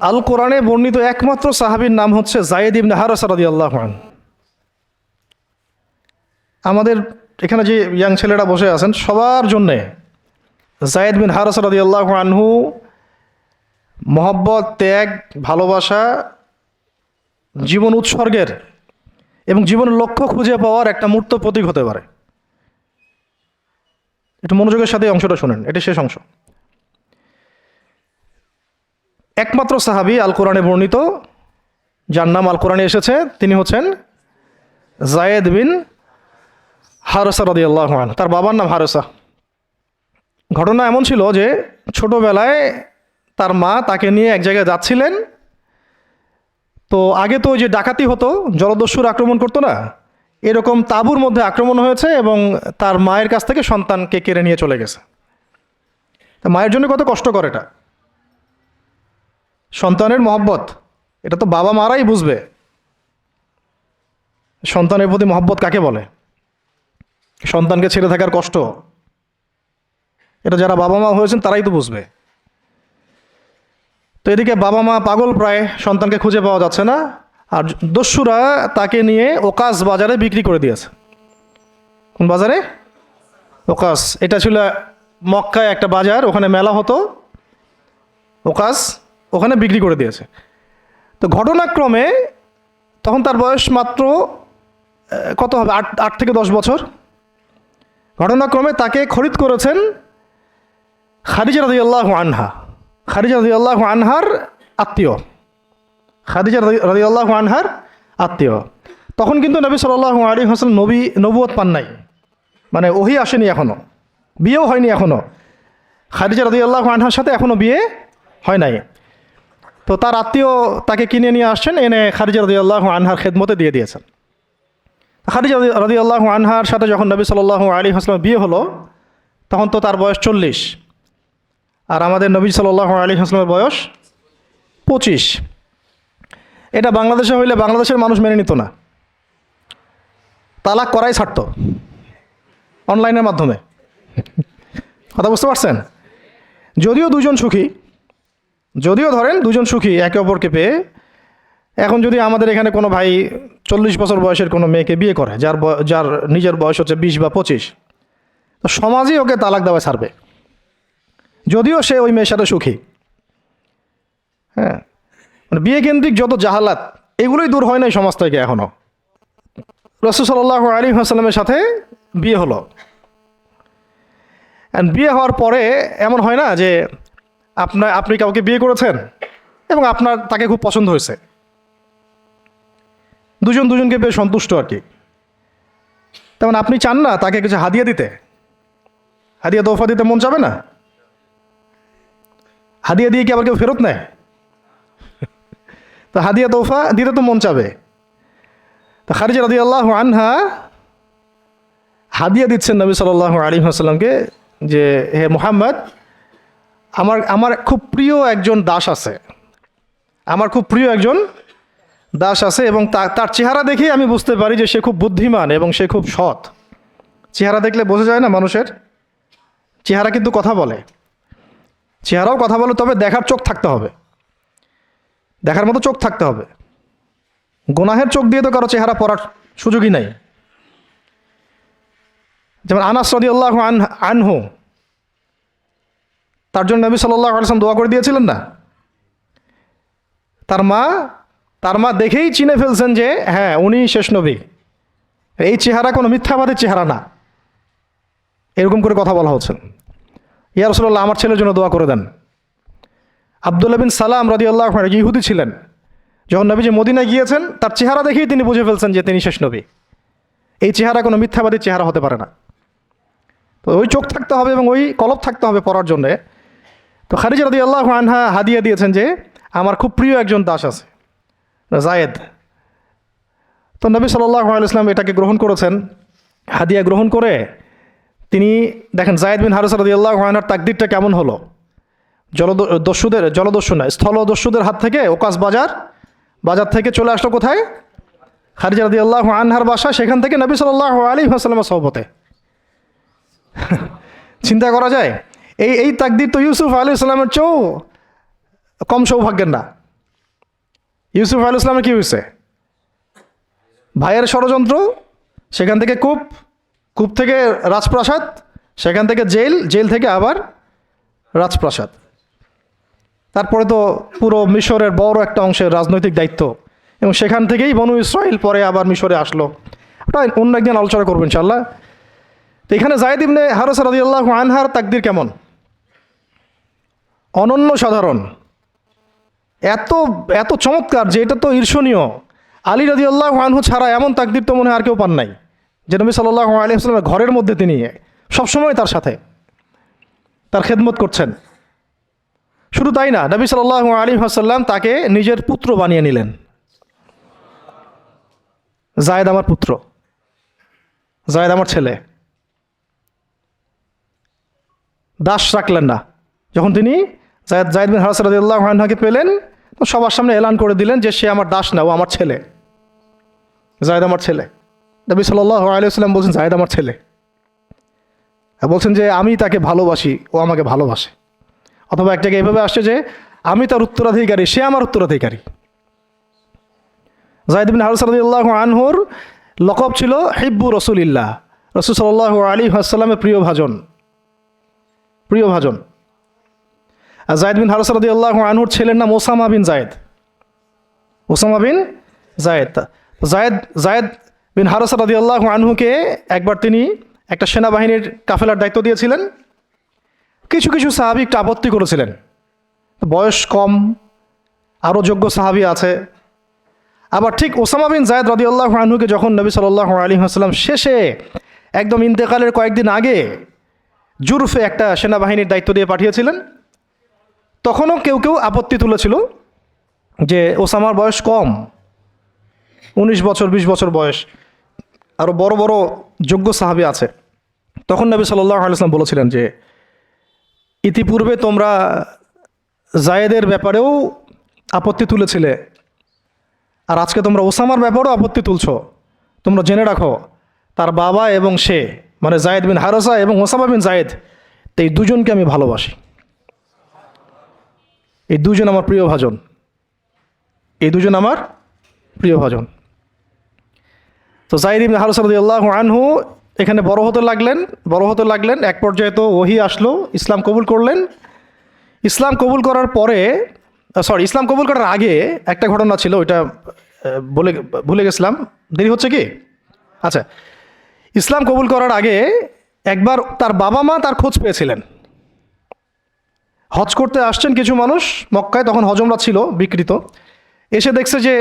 আল কোরআনে বর্ণিত একমাত্র সাহাবীর নাম হচ্ছে যায়েদ ইবনে হারেসা রাদিয়াল্লাহু আনহু। আমাদের এখানে যে ইয়াং ছেলেরা বসে আছেন সবার জন্যে যায়েদ বিন হারেসা রাদিয়াল্লাহু আনহু মহব্বত, ত্যাগ, ভালোবাসা, জীবন উৎসর্গের এবং জীবনের লক্ষ্য খুঁজে পাওয়ার একটা মূর্ত প্রতীক হতে পারে। একটু মনোযোগের সাথে অংশটা শুনেন, এটা শেষ অংশ। একমাত্র সাহাবী আল কোরআনে বর্ণিত যার নাম আল কোরআনে এসেছে তিনি হচ্ছেন যায়েদ বিন হারেসা রাদিয়াল্লাহু আনহু। তার বাবার নাম হারেসা। ঘটনা এমন ছিল যে ছোটবেলায় তার মা তাকে নিয়ে এক জায়গায় যাচ্ছিলেন। তো আগে তো ওই যে ডাকাতি হতো, জলদস্যুর আক্রমণ করতো না, এরকম তাঁবুর মধ্যে আক্রমণ হয়েছে এবং তার মায়ের কাছ থেকে সন্তানকে কেড়ে নিয়ে চলে গেছে। তা মায়ের জন্য কত কষ্টকর এটা। সন্তানের মহব্বত এটা তো বাবা মারাই বুঝবে সন্তানের প্রতি মহব্বত কাকে বলে, সন্তানকে ছেড়ে থাকার কষ্ট, এটা যারা বাবা মা হয়েছেন তারাই তো বুঝবে। তো এদিকে বাবা মা পাগল প্রায়, সন্তানকে খুঁজে পাওয়া যাচ্ছে না, আর দস্যুরা তাকে নিয়ে ওকাস বাজারে বিক্রি করে দিয়েছে। কোন বাজারে? ওকাস। এটা ছিল মক্কায় একটা বাজার, ওখানে মেলা হতো, ওকাস, ওখানে বিক্রি করে দিয়েছে। তো ঘটনাক্রমে তখন তার বয়স মাত্র কত হবে, 8 থেকে 10 বছর। ঘটনাক্রমে তাকে খরিদ করেছেন খাদিজা রাদিয়াল্লাহু আনহা। খাদিজা রাদিয়াল্লাহু আনহার আত্মীয়, খাদিজা রাদিয়াল্লাহু আনহার আত্মীয়। তখন কিন্তু নবী সাল্লাল্লাহু আলাইহি ওয়াসাল্লাম নবুয়ত পান নাই, মানে ওহী আসেনি এখনও, বিয়েও হয়নি এখনও। খাদিজা রাদিয়াল্লাহু আনহার সাথে এখনও বিয়ে হয় নাই। তো তার আত্মীয় তাকে কিনে নিয়ে আসছেন, এনে খাদিজা রাদিয়াল্লাহু আনহার খেদমতে দিয়ে দিয়েছেন। খাদিজা রাদিয়াল্লাহু আনহার সাথে যখন নবী সাল্লাল্লাহু আলাইহি ওয়াসাল্লাম বিয়ে হলো তখন তো তার বয়স 40, আর আমাদের নবী সাল্লাল্লাহু আলাইহি ওয়াসাল্লামের বয়স 25। এটা বাংলাদেশে হইলে বাংলাদেশের মানুষ মেনে নিত না, তালাক করাই ছাড়ত অনলাইনের মাধ্যমে। কথা বুঝতে পারছেন? যদিও দুজন সুখী, যদিও ধরেন দুজন সুখী একে অপরকে পেয়ে, এখন যদি আমাদের এখানে কোনো ভাই 40 বছর বয়সের কোনো মেয়েকে বিয়ে করে যার নিজের বয়স হচ্ছে 20 বা 25, তো সমাজই ওকে তালাক দেওয়া ছাড়বে, যদিও সে ওই মেয়ের সাথে সুখী। হ্যাঁ, মানে বিয়ে কেন্দ্রিক যত জাহালাত এগুলোই দূর হয় নাই সমাজ থেকে এখনও। রাসূল সাল্লাল্লাহু আলাইহি ওয়াসাল্লামের সাথে বিয়ে হলো, বিয়ে হওয়ার পরে এমন হয় না যে আপনি কাউকে বিয়ে করেছেন এবং তাকে খুব পছন্দ হয়েছে, দুজনকে বেশ সন্তুষ্ট আর কি, তেমন আপনি চান না তাকে কিছু হাদিয়া দিতে, হাদিয়া তোহফা দিতে মন চাবে না? হাদিয়া দিয়ে কি আবার কেউ ফেরত নেয়? তো হাদিয়া তোহফা দিতে তো মন চাবে। তো খাদিজা রাদিয়াল্লাহু আনহা হাদিয়া দিচ্ছেন নবী সাল্লাল্লাহু আলাইহি ওয়াসাল্লামকে যে হে মুহাম্মদ, আমার খুব প্রিয় একজন দাস আছে, আমার খুব প্রিয় একজন দাস আছে, এবং তার চেহারা দেখেই আমি বুঝতে পারি যে সে খুব বুদ্ধিমান এবং সে খুব সৎ। চেহারা দেখলে বোঝা যায় না মানুষের? চেহারা কিন্তু কথা বলে, চেহারাও কথা বলে, তবে দেখার চোখ থাকতে হবে, দেখার মতো চোখ থাকতে হবে। গুনাহের চোখ দিয়ে তো কারো চেহারা পড়ার সুযোগই নাই। যেমন আনাস রাদিয়াল্লাহু আনহু, তার জন্য নবী সাল্লাল্লাহু আলাইহি ওয়াসাল্লাম দোয়া করে দিয়েছিলেন না? তার মা দেখেই চিনে ফেলছেন যে হ্যাঁ উনি শেষ নবী, এই চেহারা কোনো মিথ্যাবাদের চেহারা না, এরকম করে কথা বলা হচ্ছে। ইয়া রাসূলুল্লাহ, আমার ছেলের জন্য দোয়া করে দেন। আব্দুল্লাহ বিন সালাম রাদিয়াল্লাহু আনহু ইহুদি ছিলেন, যখন নবীজি মদিনায় গিয়েছেন তার চেহারা দেখেই তিনি বুঝে ফেলছেন যে তিনি শেষ নবী, এই চেহারা কোনো মিথ্যাবাদীর চেহারা হতে পারে না। তো ওই চোখ থাকতে হবে এবং ওই কলব থাকতে হবে পড়ার জন্যে। তো খাদিজা রাদিয়াল্লাহু আনহা হাদিয়া দিয়েছেন যে আমার খুব প্রিয় একজন দাস আছে যায়েদ। তো নবী সাল্লাল্লাহু আলাইহি ওয়াসাল্লাম এটাকে গ্রহণ করেছেন, হাদিয়া গ্রহণ করে তিনি দেখেন যায়েদ বিন হারেসা রাদিয়াল্লাহু আনহুর তাকদীরটা কেমন হলো। স্থলদস্যুদের হাত থেকে ওকাস বাজার থেকে চলে আসলো কোথায়? খাদিজা রাদিয়াল্লাহু আনহার বাসা, সেখান থেকে নবী সাল্লাল্লাহু আলাইহি ওয়াসাল্লামের সোহবতে। চিন্তা করা যায়? এই তাকদীর তো ইউসুফ আলাইহিস সালামের চেয়েও কম সৌভাগ্যের না। ইউসুফ আলাইহিস সালামের কী হয়েছে? ভাইয়ের ষড়যন্ত্র, সেখান থেকে কূপ, কূপ থেকে রাজপ্রাসাদ, সেখান থেকে জেল, জেল থেকে আবার রাজপ্রাসাদ। তারপরে তো পুরো মিশরের বড় একটা অংশের রাজনৈতিক দায়িত্ব, এবং সেখান থেকেই বনু ইসরাইল পরে আবার মিশরে আসলো। ওটা অন্য একদিন আলোচনা করবো ইনশাআল্লাহ। তো এখানে যায়েদ ইবনে হারেসা রাদিয়াল্লাহু আনহার তাকদীর কেমন? অনন্য সাধারণ, এত এত চমৎকার যে এটা তো ঈর্ষণীয়। আলী রাদিয়াল্লাহু আনহু ছাড়া এমন তাকদীর তো মনে হয় আর কেউ পান নাই, যে নবী সাল্লাল্লাহু আলাইহি ওয়াসাল্লামের ঘরের মধ্যে তিনি সবসময় তার সাথে তার খেদমত করছেন। শুধু তাই না, নবী সাল্লাল্লাহু আলাইহি ওয়াসাল্লাম তাকে নিজের পুত্র বানিয়ে নিলেন। যায়েদ আমার পুত্র, যায়েদ আমার ছেলে। দাস রাখলেন না। যখন তিনি যায়েদ বিন হারেসা রাদিয়াল্লাহু আনহুকে পেলেন, তো সবার সামনে এলান করে দিলেন যে সে আমার দাস না, ও আমার ছেলে, যায়েদ আমার ছেলে। নবী সাল্লাল্লাহু আলাইহি ওয়াসাল্লাম বলছেন যায়েদ আমার ছেলে, বলছেন যে আমি তাকে ভালোবাসি, ও আমাকে ভালোবাসে। অথবা একটাকে এভাবে আসছে যে আমি তার উত্তরাধিকারী, সে আমার উত্তরাধিকারী। যায়েদ বিন হারেসা রাদিয়াল্লাহু আনহুর লকব ছিল হিব্বু রাসূলিল্লাহ, রাসূল সাল্লাল্লাহু আলাইহি ওয়াসাল্লামের প্রিয় ভাজন, প্রিয় ভাজন। আর যায়েদ বিন হারেসা রাদিয়াল্লাহু আনহুর ছেলের নাম Osama bin Zayed, Osama bin Zayed. Zayed Zayed bin Haritha রাদিয়াল্লাহু আনহুকে একবার তিনি একটা সেনাবাহিনীর কাফেলার দায়িত্ব দিয়েছিলেন। কিছু কিছু সাহাবী একটু আপত্তি করেছিলেন, বয়স কম, আরও যোগ্য সাহাবী আছে। আবার ঠিক ওসামা বিন যায়েদ রাদিয়াল্লাহু আনহুকে যখন নবী সাল্লাল্লাহু আলাইহি ওয়াসাল্লাম শেষে একদম ইন্তেকালের কয়েকদিন আগে জুরফে একটা সেনাবাহিনীর দায়িত্ব দিয়ে পাঠিয়েছিলেন, তখনও কেউ কেউ আপত্তি তুলেছিল যে ওসামার বয়স কম, 19 বছর 20 বছর বয়স, আরও বড় বড় যোগ্য সাহাবী আছে। তখন নবী সাল্লাল্লাহু আলাইহি ওয়াসাল্লাম বলেছিলেন যে ইতিপূর্বে তোমরা যায়েদের ব্যাপারেও আপত্তি তুলেছিলে, আর আজকে তোমরা ওসামার ব্যাপারেও আপত্তি তুলছো। তোমরা জেনে রাখো, তার বাবা এবং সে, মানে যায়েদ বিন হারেসা এবং ওসামা বিন যায়েদ, এই দুজনকে আমি ভালোবাসি। এই দুজন আমার প্রিয় ভাজন, এই দুজন আমার প্রিয় ভাজন। তো যায়েদ ইবনে হারেসা রাদিয়াল্লাহু আনহু এখানে বড় হতে লাগলেন। এক পর্যায়ে তো ওহী আসলো, ইসলাম কবুল করলেন। ইসলাম কবুল করার পরে, ইসলাম কবুল করার আগে একটা ঘটনা ছিল, ওইটা ভুলে গেছিলাম, দেরি হচ্ছে কি? আচ্ছা, ইসলাম কবুল করার আগে একবার তার বাবা মা তার খোঁজ পেয়েছিলেন। হজ করতে আসছেন কিছু মানুষ মক্কায়, তখন হজমরা ছিল বিকৃত, এসে দেখছে যে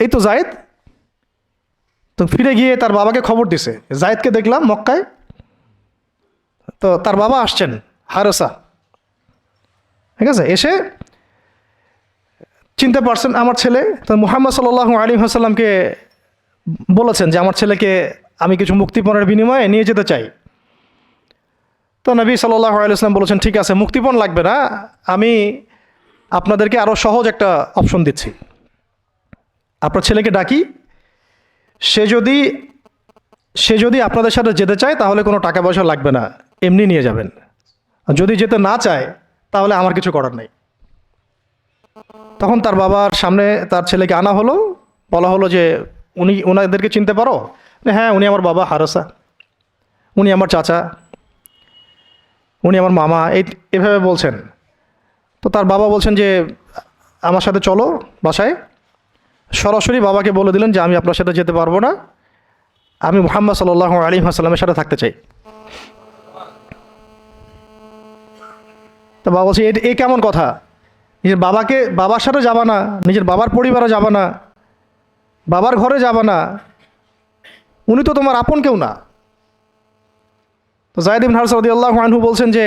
এই তো যায়েদ। তো ফিরে গিয়ে তার বাবাকে খবর দিছে, যায়েদকে দেখলাম মক্কায়। তো তার বাবা আসছেন হারেসা, ঠিক আছে, এসে চিনতে পারছেন আমার ছেলে। তো মুহাম্মদ সাল্লাল্লাহু আলাইহি ওয়াসাল্লামকে বলেছেন যে আমার ছেলেকে আমি কিছু মুক্তিপণের বিনিময়ে নিয়ে যেতে চাই। তো নবী সাল্লাল্লাহু আলাইহি ওয়াসাল্লাম বলেছেন ঠিক আছে, মুক্তিপণ লাগবে না, আমি আপনাদেরকে আরও সহজ একটা অপশন দিচ্ছি। আপনার ছেলেকে ডাকি, সে যদি আপনাদের সাথে যেতে চায় তাহলে কোনো টাকা পয়সা লাগবে না, এমনি নিয়ে যাবেন। যদি যেতে না চায় তাহলে আমার কিছু করার নেই। তখন তার বাবার সামনে তার ছেলেকে আনা হলো, বলা হলো যে ওনাদেরকে চিনতে পারো? হ্যাঁ, উনি আমার বাবা হারেসা, উনি আমার চাচা, উনি আমার মামা, এভাবে বলছেন। তো তার বাবা বলছেন যে আমার সাথে চলো বাসায়। সরাসরি বাবাকে বলে দিলেন যে আমি আপনার সাথে যেতে পারবো না, আমি মুহাম্মদ সাল্লাল্লাহু আলাইহি ওয়াসাল্লামের সাথে থাকতে চাই। তো বাবা বলছে এ কেমন কথা? নিজের বাবার সাথে যাবা না, নিজের বাবার পরিবারে যাবা না, বাবার ঘরে যাবা না, উনি তো তোমার আপন কেউ না। তো যায়েদ ইবনে হারেসা রাদিয়াল্লাহু আনহু বলছেন যে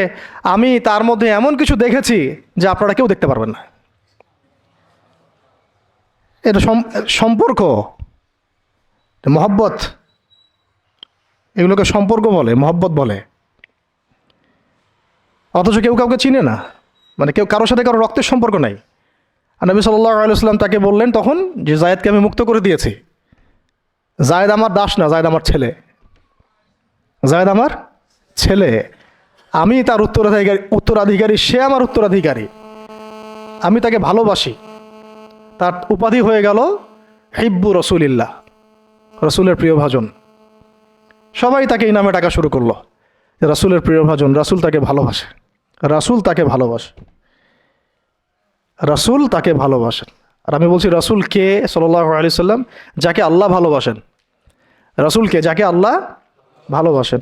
আমি তার মধ্যে এমন কিছু দেখেছি যে আপনারা কেউ দেখতে পারবেন না। এটা সম্পর্ক, মহব্বত, এগুলোকে সম্পর্ক বলে, মহব্বত বলে। অথচ কেউ কাউকে চিনে না, মানে কেউ কারোর সাথে কারো রক্তের সম্পর্ক নাই। আর নবী সাল্লাল্লাহু আলাইহি ওয়াসাল্লাম তাকে বললেন তখন যে যায়েদকে আমি মুক্ত করে দিয়েছি, যায়েদ আমার দাস না, যায়েদ আমার ছেলে, যায়েদ আমার ছেলে, আমি তার উত্তরাধিকারী, সে আমার উত্তরাধিকারী, আমি তাকে ভালোবাসি। তার উপাধি হয়ে গেল হিব্বু রসুলিল্লাহ, রসুলের প্রিয় ভাজন। সবাই তাকে এই নামে ডাকা শুরু করলো, রাসূলের প্রিয় ভাজন, রাসূল তাকে ভালোবাসে, রাসূল তাকে ভালোবাসে, রাসূল তাকে ভালোবাসেন। আর আমি বলছি রাসূল কে সাল্লাল্লাহু আলাইহি সাল্লাম, যাকে আল্লাহ ভালোবাসেন। রাসূল কে, যাকে আল্লাহ ভালোবাসেন।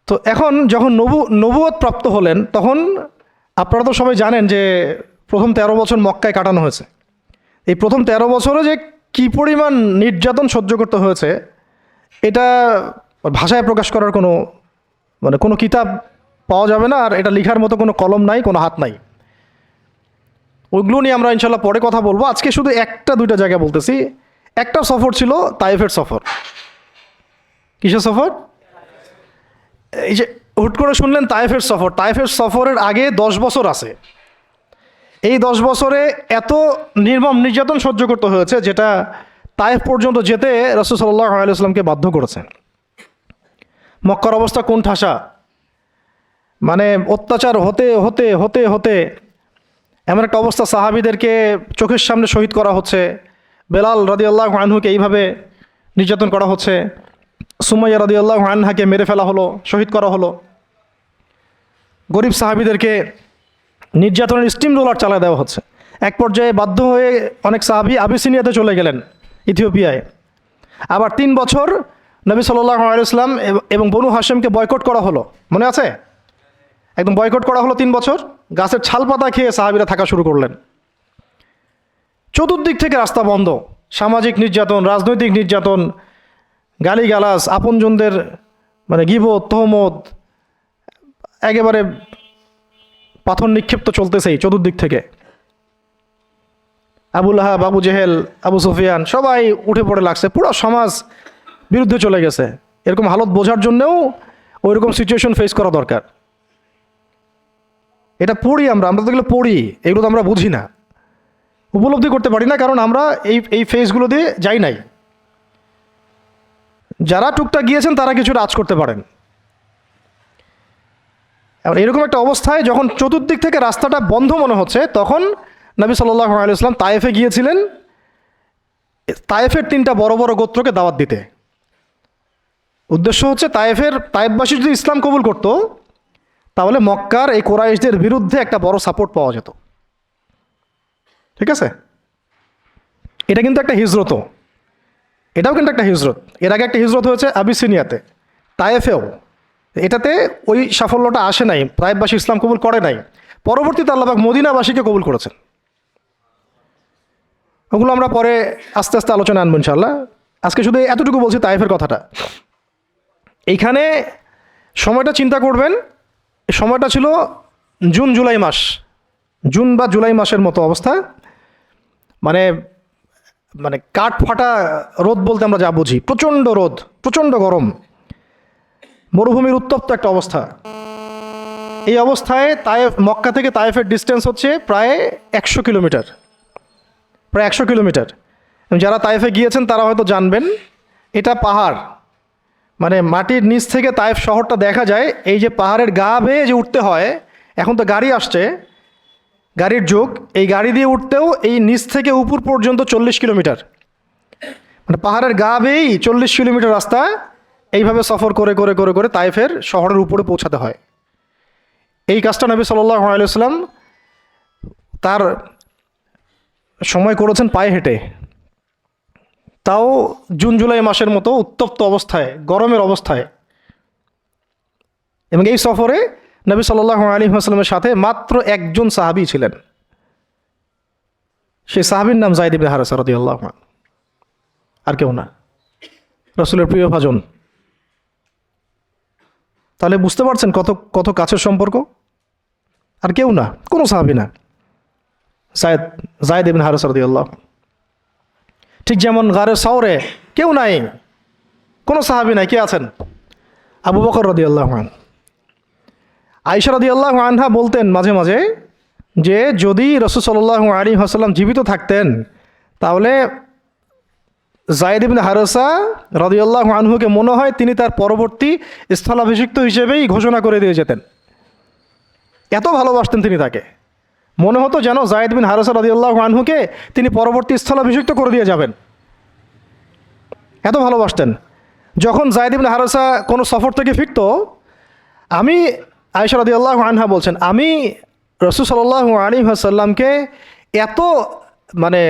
তো এখন যখন নবুয়ত প্রাপ্ত হলেন, তখন আপনারা তো সবাই জানেন যে প্রথম 13 বছর মক্কায় কাটানো হয়েছে। এই প্রথম 13 বছরে যে কি পরিমাণ নির্যাতন সহ্য করতে হয়েছে, এটা ভাষায় প্রকাশ করার কোনো কিতাব পাওয়া যাবে না। আর এটা লেখার মতো কোনো কলম নাই, কোনো হাত নাই। ওইগুলো নিয়ে আমরা ইনশাল্লাহ পরে কথা বলবো। আজকে শুধু একটা দুইটা জায়গা বলতেছি। একটা সফর ছিল তায়েফের সফর। কিসের সফর? এই যে হুট করে শুনলেন তায়েফের সফর। তায়েফের সফরের আগে 10 বছর আছে। এই 10 বছরে এত নির্মম নির্যাতন সহ্য করতে হয়েছে, যেটা তায়েফ পর্যন্ত যেতে রাসূল সাল্লাল্লাহু আলাইহি ওয়াসাল্লামকে বাধ্য করেছে। মক্কার অবস্থা কোন ঠাসা, মানে অত্যাচার হতে হতে হতে হতে এমন একটা অবস্থা, সাহাবীদেরকে চোখের সামনে শহীদ করা হচ্ছে। বেলাল রাদিয়াল্লাহু আনহুকে এইভাবে নির্যাতন করা হচ্ছে। সুমাইয়া রাদিয়াল্লাহু আনহাকে মেরে ফেলা হলো, শহীদ করা হলো। গরিব সাহাবীদেরকে নির্যাতনের স্টিম রোলার চালা দেওয়া হচ্ছে। এক পর্যায়ে বাধ্য হয়ে অনেক সাহাবী আবিসিনিয়াতে চলে গেলেন, ইথিওপিয়ায়। আবার 3 বছর নবী সাল্লাল্লাহু আলাইহি ওয়াসাল্লাম এবং বনু হাশেমকে বয়কট করা হলো, মনে আছে? একদম বয়কট করা হলো 3 বছর। গাছের ছাল পাতা খেয়ে সাহাবীরা থাকা শুরু করলেন। চতুর্দিক থেকে রাস্তা বন্ধ, সামাজিক নির্যাতন, রাজনৈতিক নির্যাতন, গালিগালাজ, আপনজনদের গীবত, তহমত, একেবারে পাথর নিক্ষিপ্ত চলতেছেই চতুর্দিক থেকে। আবু লাহাব, আবু জেহেল, আবু সুফিয়ান সবাই উঠে পড়ে লাগছে। পুরো সমাজ বিরুদ্ধে চলে গেছে। এরকম হালত বোঝার জন্যও ওইরকম সিচুয়েশন ফেস করা দরকার। এটা পড়ি আমরা তো এগুলো পড়ি, এগুলো তো আমরা বুঝি না, উপলব্ধি করতে পারি না, কারণ আমরা এই ফেজগুলো দিয়ে যাই নাই। যারা টুকটাক গিয়েছেন তারা কিছুটা আঁচ করতে পারেন। এরকম একটা অবস্থায় যখন চতুর্দিক থেকে রাস্তাটা বন্ধ মনে হচ্ছে, তখন নবী সাল্লাল্লাহু আলাইহি ওয়াসাল্লাম তায়েফে গিয়েছিলেন তায়েফের 3টা বড় বড় গোত্রকে দাওয়াত দিতে। উদ্দেশ্য হচ্ছে তায়েফবাসী যদি ইসলাম কবুল করতো, তাহলে মক্কার এই কোরাইশদের বিরুদ্ধে একটা বড় সাপোর্ট পাওয়া যেত। ঠিক আছে? এটা কিন্তু একটা হিজরতও, এটাও কিন্তু একটা হিজরত। এর আগে একটা হিজরত হয়েছে আবিসিনিয়াতে, তায়েফেও। এটাতে ওই সাফল্যটা আসে নাই, তায়েফবাসী ইসলাম কবুল করে নাই। পরবর্তীতে আল্লাহ পাক মদিনাবাসীকে কবুল করেছেন। ওগুলো আমরা পরে আস্তে আস্তে আলোচনা আনবো ইনশাআল্লাহ। আজকে শুধু এতটুকু বলছি তায়েফের কথাটা। এইখানে সময়টা চিন্তা করবেন, সময়টা ছিল জুন জুলাই মাস, জুন বা জুলাই মাসের মতো অবস্থা। মানে কাঠ ফাটা রোদ বলতে আমরা যা বুঝি, প্রচণ্ড রোদ, প্রচণ্ড গরম, মরুভূমির উত্তপ্ত একটা অবস্থা। এই অবস্থায় মক্কা থেকে তায়েফের ডিস্টেন্স হচ্ছে প্রায় 100 কিলোমিটার, প্রায় 100 কিলোমিটার। যারা তায়েফে গিয়েছেন তারা হয়তো জানবেন, এটা পাহাড়, মাটির নিচ থেকে তায়েফ শহরটা দেখা যায়। এই যে পাহাড়ের গা বেয়ে যে উঠতে হয়, এখন তো গাড়ি আসছে, গাড়ির যুগ, এই গাড়ি দিয়ে উঠতেও এই নিচ থেকে উপর পর্যন্ত 40 কিলোমিটার, পাহাড়ের গা বেয়েই 40 কিলোমিটার রাস্তা এইভাবে সফর করে করে করে করে তায়েফের শহরের উপরে পৌঁছাতে হয়। এই কাজটা নবী সাল্লাল্লাহু আলাইহি ওয়াসাল্লাম তার সময় করেছেন পায়ে হেঁটে, তাও জুন জুলাই মাসের মতো উত্তপ্ত অবস্থায়, গরমের অবস্থায়। এবং এই সফরে নবী সাল্লাল্লাহু আলাইহি ওয়াসাল্লামের সাথে মাত্র একজন সাহাবী ছিলেন। সেই সাহাবীর নাম যায়েদ ইবনে হারেসা রাদিয়াল্লাহু আনহু, আর কেউ না, রাসূলের প্রিয় ভাজন। তাহলে বুঝতে পারছেন কত কাছের সম্পর্ক। আর কেউ না, কোনো সাহাবী না, যায়েদ ইবনে হারেসা রাদিয়াল্লাহু আনহু। ঠিক যেমন গারে সাওরে কেউ নাই, কোনো সাহাবী নাই, কে আছেন? আবু বকর রাদিয়াল্লাহু আনহু। আয়েশা রাদিয়াল্লাহু আনহা বলতেন মাঝে মাঝে যে যদি রাসূল সাল্লাল্লাহু আলাইহি ওয়াসাল্লাম জীবিত থাকতেন, তাহলে যায়েদ ইবনে হারেসা রাদিয়াল্লাহু আনহুকে মনে হয় তিনি তার পরবর্তী স্থলাভিষিক্ত হিসেবেই ঘোষণা করে দিয়ে যেতেন। এত ভালোবাসতেন তিনি তাকে। মনে হতো যেন যায়েদ বিন হারেসা রাদিয়াল্লাহু আনহুকে তিনি পরবর্তী স্থলাভিষিক্ত করে দিয়ে যাবেন, এত ভালোবাসতেন। যখন যায়েদ বিন হারেসা কোনো সফর থেকে ফিরত, আমি, আয়েশা রাদিয়াল্লাহু আনহা বলছেন, আমি রাসূল সাল্লাল্লাহু আলাইহি ওয়াসাল্লামকে এত মানে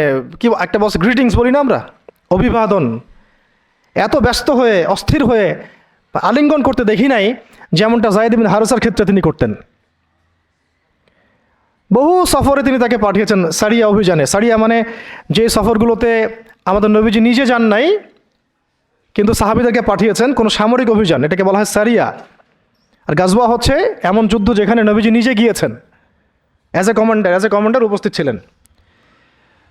কি একটা বলছে গ্রিটিংস বলি না আমরা, অভিবাদন, এত ব্যস্ত হয়ে অস্থির হয়ে আলিঙ্গন করতে দেখি নাই যেমনটা যায়েদ বিন হারেসার ক্ষেত্রে তিনি করতেন। বহু সফরে তিনি তাকে পাঠিয়েছেন, সারিয়া অভিযানে। সারিয়া মানে যে সফরগুলোতে আমাদের নবীজি নিজে যান নাই, কিন্তু সাহাবীদেরকে পাঠিয়েছেন কোনো সামরিক অভিযান, এটাকে বলা হয় সারিয়া। আর গাজওয়া হচ্ছে এমন যুদ্ধ যেখানে নবীজি নিজে গিয়েছেন, অ্যাজ এ কমান্ডার উপস্থিত ছিলেন।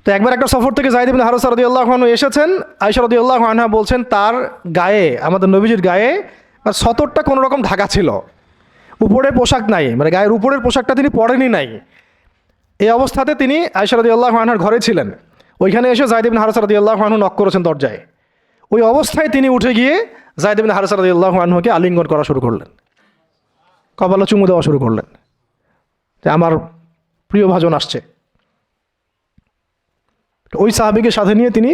তো একবার একটা সফর থেকে যায়েদ বিন হারেসা রাদিয়াল্লাহু আনহু এসেছেন। আয়েশা রাদিয়াল্লাহু আনহা বলছেন তার গায়ে, আমাদের নবীজির গায়ে সতরটা কোনো রকম ঢাকা ছিল, উপরের পোশাক নাই, মানে গায়ের উপরের পোশাকটা তিনি পরেনই নাই। এই অবস্থাতে তিনি আয়েশা রাদিয়াল্লাহু আনহার ঘরে ছিলেন। ওইখানে এসে যায়েদ বিন হারেসা রাদিয়াল্লাহু আনহু নক করেছেন দরজায়। ওই অবস্থায় তিনি উঠে গিয়ে যায়েদ বিন হারেসা রাদিয়াল্লাহু আনহুকে আলিঙ্গন করা শুরু করলেন, কপালে চুমু দেওয়া শুরু করলেন যে আমার প্রিয় ভাজন আসছে। ওই সাহাবীকে সাথে নিয়ে তিনি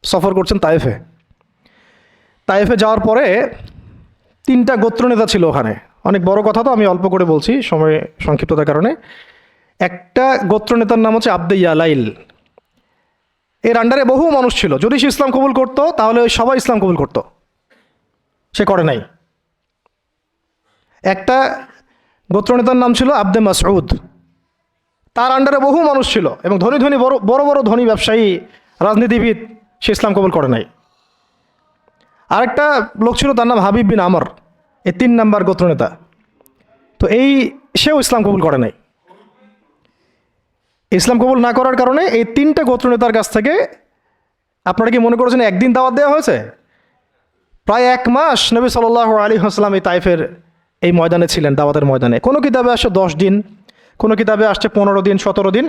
সফর করছেন তায়েফে। তায়েফে যাওয়ার পরে 3টা গোত্রনেতা ছিল ওখানে। অনেক বড় কথা, তো আমি অল্প করে বলছি সময় সংক্ষিপ্ততার কারণে। একটা গোত্রনেতার নাম হচ্ছে আবদে ইয়ালাইল। এর আন্ডারে বহু মানুষ ছিল। যদি সে ইসলাম কবুল করতো তাহলে ওই সবাই ইসলাম কবুল করতো, সে করে নাই। একটা গোত্রনেতার নাম ছিল আবদে মাসউদ। তার আন্ডারে বহু মানুষ ছিল এবং ধনী ধনী বড় বড় ধনী ব্যবসায়ী, রাজনীতিবিদ, সে ইসলাম কবুল করে নাই। আরেকটা লোক ছিল, তার নাম হাবিব বিন আমর, এই 3 নাম্বার গোত্রনেতা। তো সেও ইসলাম কবুল করে নাই। ইসলাম কবুল না করার কারণে এই 3টে গোত্রনেতার কাছ থেকে, আপনারা কি মনে করেছেন একদিন দাওয়াত দেওয়া হয়েছে? প্রায় 1 মাস নবী সাল্লাল্লাহু আলাইহি ওয়াসাল্লাম এই তাইফের এই ময়দানে ছিলেন, দাওয়াতের ময়দানে। কোনো কিতাবে আসছে 10 দিন, কোনো কিতাবে আসছে 15 দিন, 17 দিন,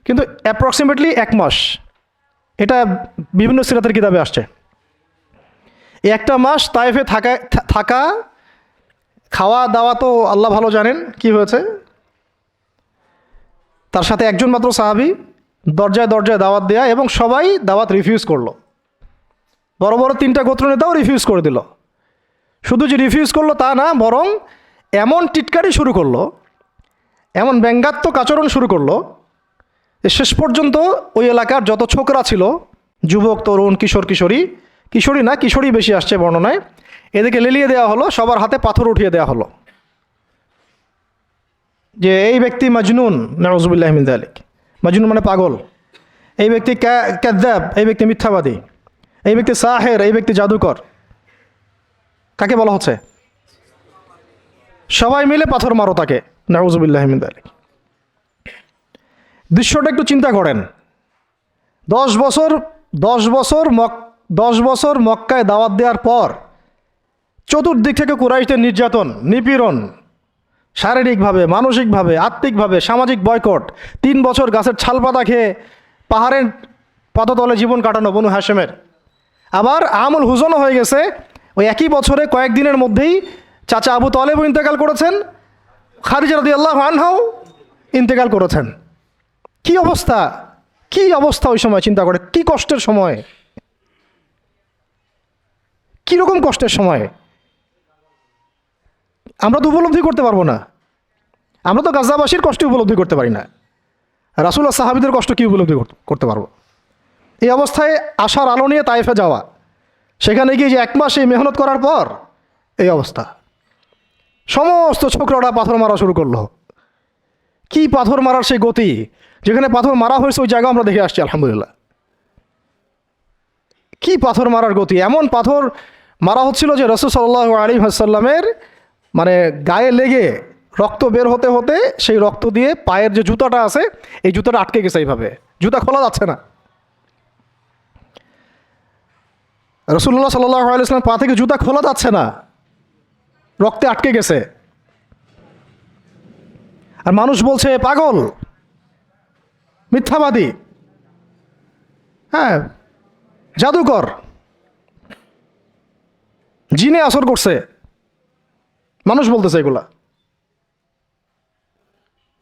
কিন্তু অ্যাপ্রক্সিমেটলি 1 মাস। এটা বিভিন্ন সিরাতের কিতাবে আসছে। এই 1টা মাস তাইফে থাকা, খাওয়া দাওয়া তো আল্লাহ ভালো জানেন কি হয়েছে। তার সাথে একজন মাত্র সাহাবী, দরজায় দরজায় দাওয়াত দেয়া, এবং সবাই দাওয়াত রিফিউজ করলো। বড় বড় 3টা গোত্রনেতাও রিফিউজ করে দিল। শুধু যে রিফিউজ করলো তা না, বরং এমন টিটকারি শুরু করলো, এমন ব্যঙ্গাত্মক আচরণ শুরু করলো যে শেষ পর্যন্ত ওই এলাকার যত ছোকরা ছিল, যুবক, তরুণ, কিশোরী বেশি আসছে বর্ণনায়, এদেরকে লেলিয়ে দেওয়া হলো, সবার হাতে পাথর উঠিয়ে দেওয়া হলো যে এই ব্যক্তি মাজনুন, নাউযুবিল্লাহি মিন যালিক। মাজনুন মানে পাগল, এই ব্যক্তি কাযযাব, এই ব্যক্তি মিথ্যাবাদী, এই ব্যক্তি সাহের, এই ব্যক্তি জাদুকর। কাকে বলা হচ্ছে? সবাই মিলে পাথর মারো তাকে, নাউযুবিল্লাহি মিন যালিক। দৃশ্যটা একটু চিন্তা করেন। 10 বছর মক্কায় দাওয়াত দেওয়ার পর চতুর্দিক থেকে কুরাইশদের নির্যাতন, নিপীড়ন, শারীরিকভাবে, মানসিকভাবে, আত্মিকভাবে, সামাজিক বয়কট, 3 বছর গাছের ছালপাতা খেয়ে পাহাড়ের পাদতলে জীবন কাটানো বনু হাশেমের। আবার আমুল হুজনও হয়ে গেছে। ওই একই বছরে কয়েকদিনের মধ্যেই চাচা আবু তালেবও ইন্তেকাল করেছেন, খাদিজা রাদিয়াল্লাহু আনহাও ইন্তেকাল করেছেন। কি অবস্থা ওই সময় চিন্তা করে, কি কষ্টের সময়, কীরকম কষ্টের সময় আমরা তো উপলব্ধি করতে পারবো না। আমরা তো গাজাবাসীর কষ্ট উপলব্ধি করতে পারি না, রাসূল আর সাহাবীদের কষ্ট কি উপলব্ধি করতে পারবো? এই অবস্থায় আশার আলো নিয়ে তায়েফে যাওয়া, সেখানে গিয়ে যে 1 মাস এই মেহনত করার পর এই অবস্থা, সমস্ত ছোকরারা পাথর মারা শুরু করলো। কি পাথর মারার সেই গতি, যেখানে পাথর মারা হয়েছে ওই জায়গা আমরা দেখে আসছি আলহামদুলিল্লাহ। কি পাথর মারার গতি! এমন পাথর মারা হচ্ছিল যে রাসূল সাল্লাল্লাহু আলাইহি ওয়াসাল্লামের মানে গায়ে লেগে রক্ত বের হতে হতে সেই রক্ত দিয়ে পায়ের যে জুতাটা আছে, এই জুতাটা আটকে গেছে, এইভাবে জুতা খোলা যাচ্ছে না। রাসূলুল্লাহ সাল্লাল্লাহু আলাইহি ওয়াসাল্লাম পা থেকে জুতা খোলা যাচ্ছে না, রক্তে আটকে গেছে। আর মানুষ বলছে পাগল, মিথ্যাবাদী, হ্যাঁ, জাদুকর, জিনে আসর করছে, মানুষ বলতেছে এগুলা।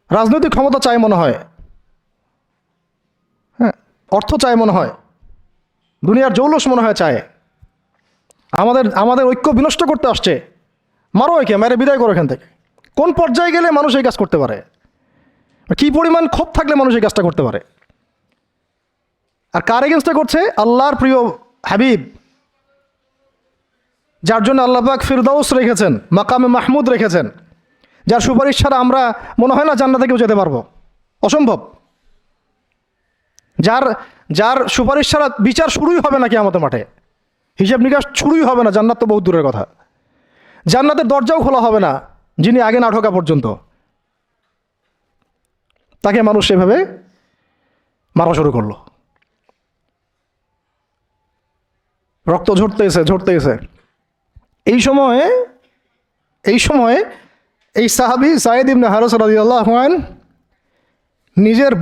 রাজনৈতিক ক্ষমতা চায় মনে হয়, হ্যাঁ, অর্থ চায় মনে হয়, দুনিয়ার জৌলস মনে হয় চায়, আমাদের ঐক্য বিনষ্ট করতে আসছে। মারো একে, মেরে বিদায় করো এখান থেকে। কোন পর্যায়ে গেলে মানুষ এই কাজ করতে পারে? কি পরিমাণ ক্ষোভ থাকলে মানুষ এই কাজটা করতে পারে? আর কার এগেনস্টে করছে? আল্লাহর প্রিয় হাবিব, যার জন্য আল্লাহ পাক ফিরদাউস রেখেছেন, মাকামে মাহমুদ রেখেছেন, যার সুপারিশ ছাড়া আমরা মনে হয় না জান্নাতে কেউ যেতে পারবো, অসম্ভব। যার সুপারিশ ছাড়া বিচার শুরুই হবে না কিয়ামতের মাঠে, হিসাব নিকাশ শুরুই হবে না, জান্নাত তো বহু দূরের কথা। জান্নাতের দরজাও খোলা হবে না যিনি আগে না ঢোকা পর্যন্ত। তাকে মানুষ সেভাবে মারা শুরু করলো, রক্ত ঝরতেছে। এই সময়ে এই সাহাবী যায়েদ ইবনে হারেসা রাদিয়াল্লাহু আনহু নিজের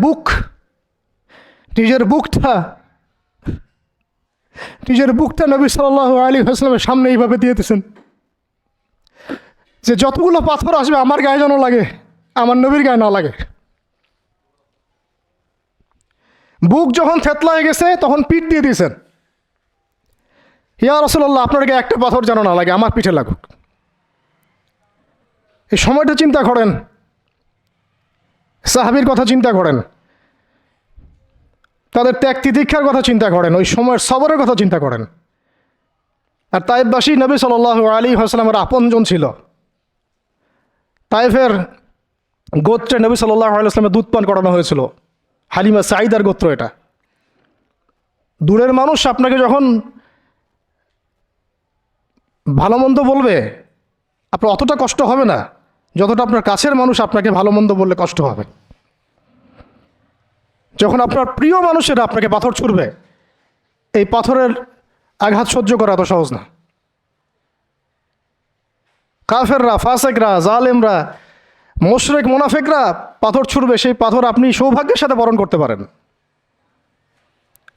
বুকটা নবী সাল্লাল্লাহু আলাইহি ওয়াসাল্লামের সামনে এইভাবে দিয়েছেন যে যতগুলো পাথর আসবে আমার গায়ে যেন লাগে, আমার নবীর গায়ে না লাগে। বুক যখন থেতলায় গেছে তখন পিঠ দিয়ে দিয়েছেন, ইয়া রাসূলুল্লাহ আপনার গায়ে একটা পাথর যেন না লাগে, আমার পিঠে লাগুক। এই সময়টা চিন্তা করেন, সাহাবীর কথা চিন্তা করেন, তাদের ত্যাগ তিতিক্ষার কথা চিন্তা করেন, ওই সময়ের সবরের কথা চিন্তা করেন। আর তায়েফবাসী নবী সাল্লাল্লাহু আলাইহি ওয়াসাল্লামের আপনজন ছিল। তায়েফের গোত্রে নবী সাল্লাল্লাহু আলাইহি ওয়াসাল্লামের দুধ পান করানো হয়েছিল, হালিমা সাঈদার গোত্র এটা। দূরের মানুষ আপনাকে যখন ভালো মন্দ বলবে আপনার অতটা কষ্ট হবে না যতটা আপনার কাছের মানুষ আপনাকে ভালো মন্দ বললে কষ্ট হবে। যখন আপনার প্রিয় মানুষেরা আপনাকে পাথর ছুড়বে, এই পাথরের আঘাত সহ্য করা এত সহজ না। কাফেররা, ফাসেকরা, জালেমরা, মুশরিক, মুনাফিকরা পাথর ছুড়বে, সেই পাথর আপনি সৌভাগ্যের সাথে বরণ করতে পারেন,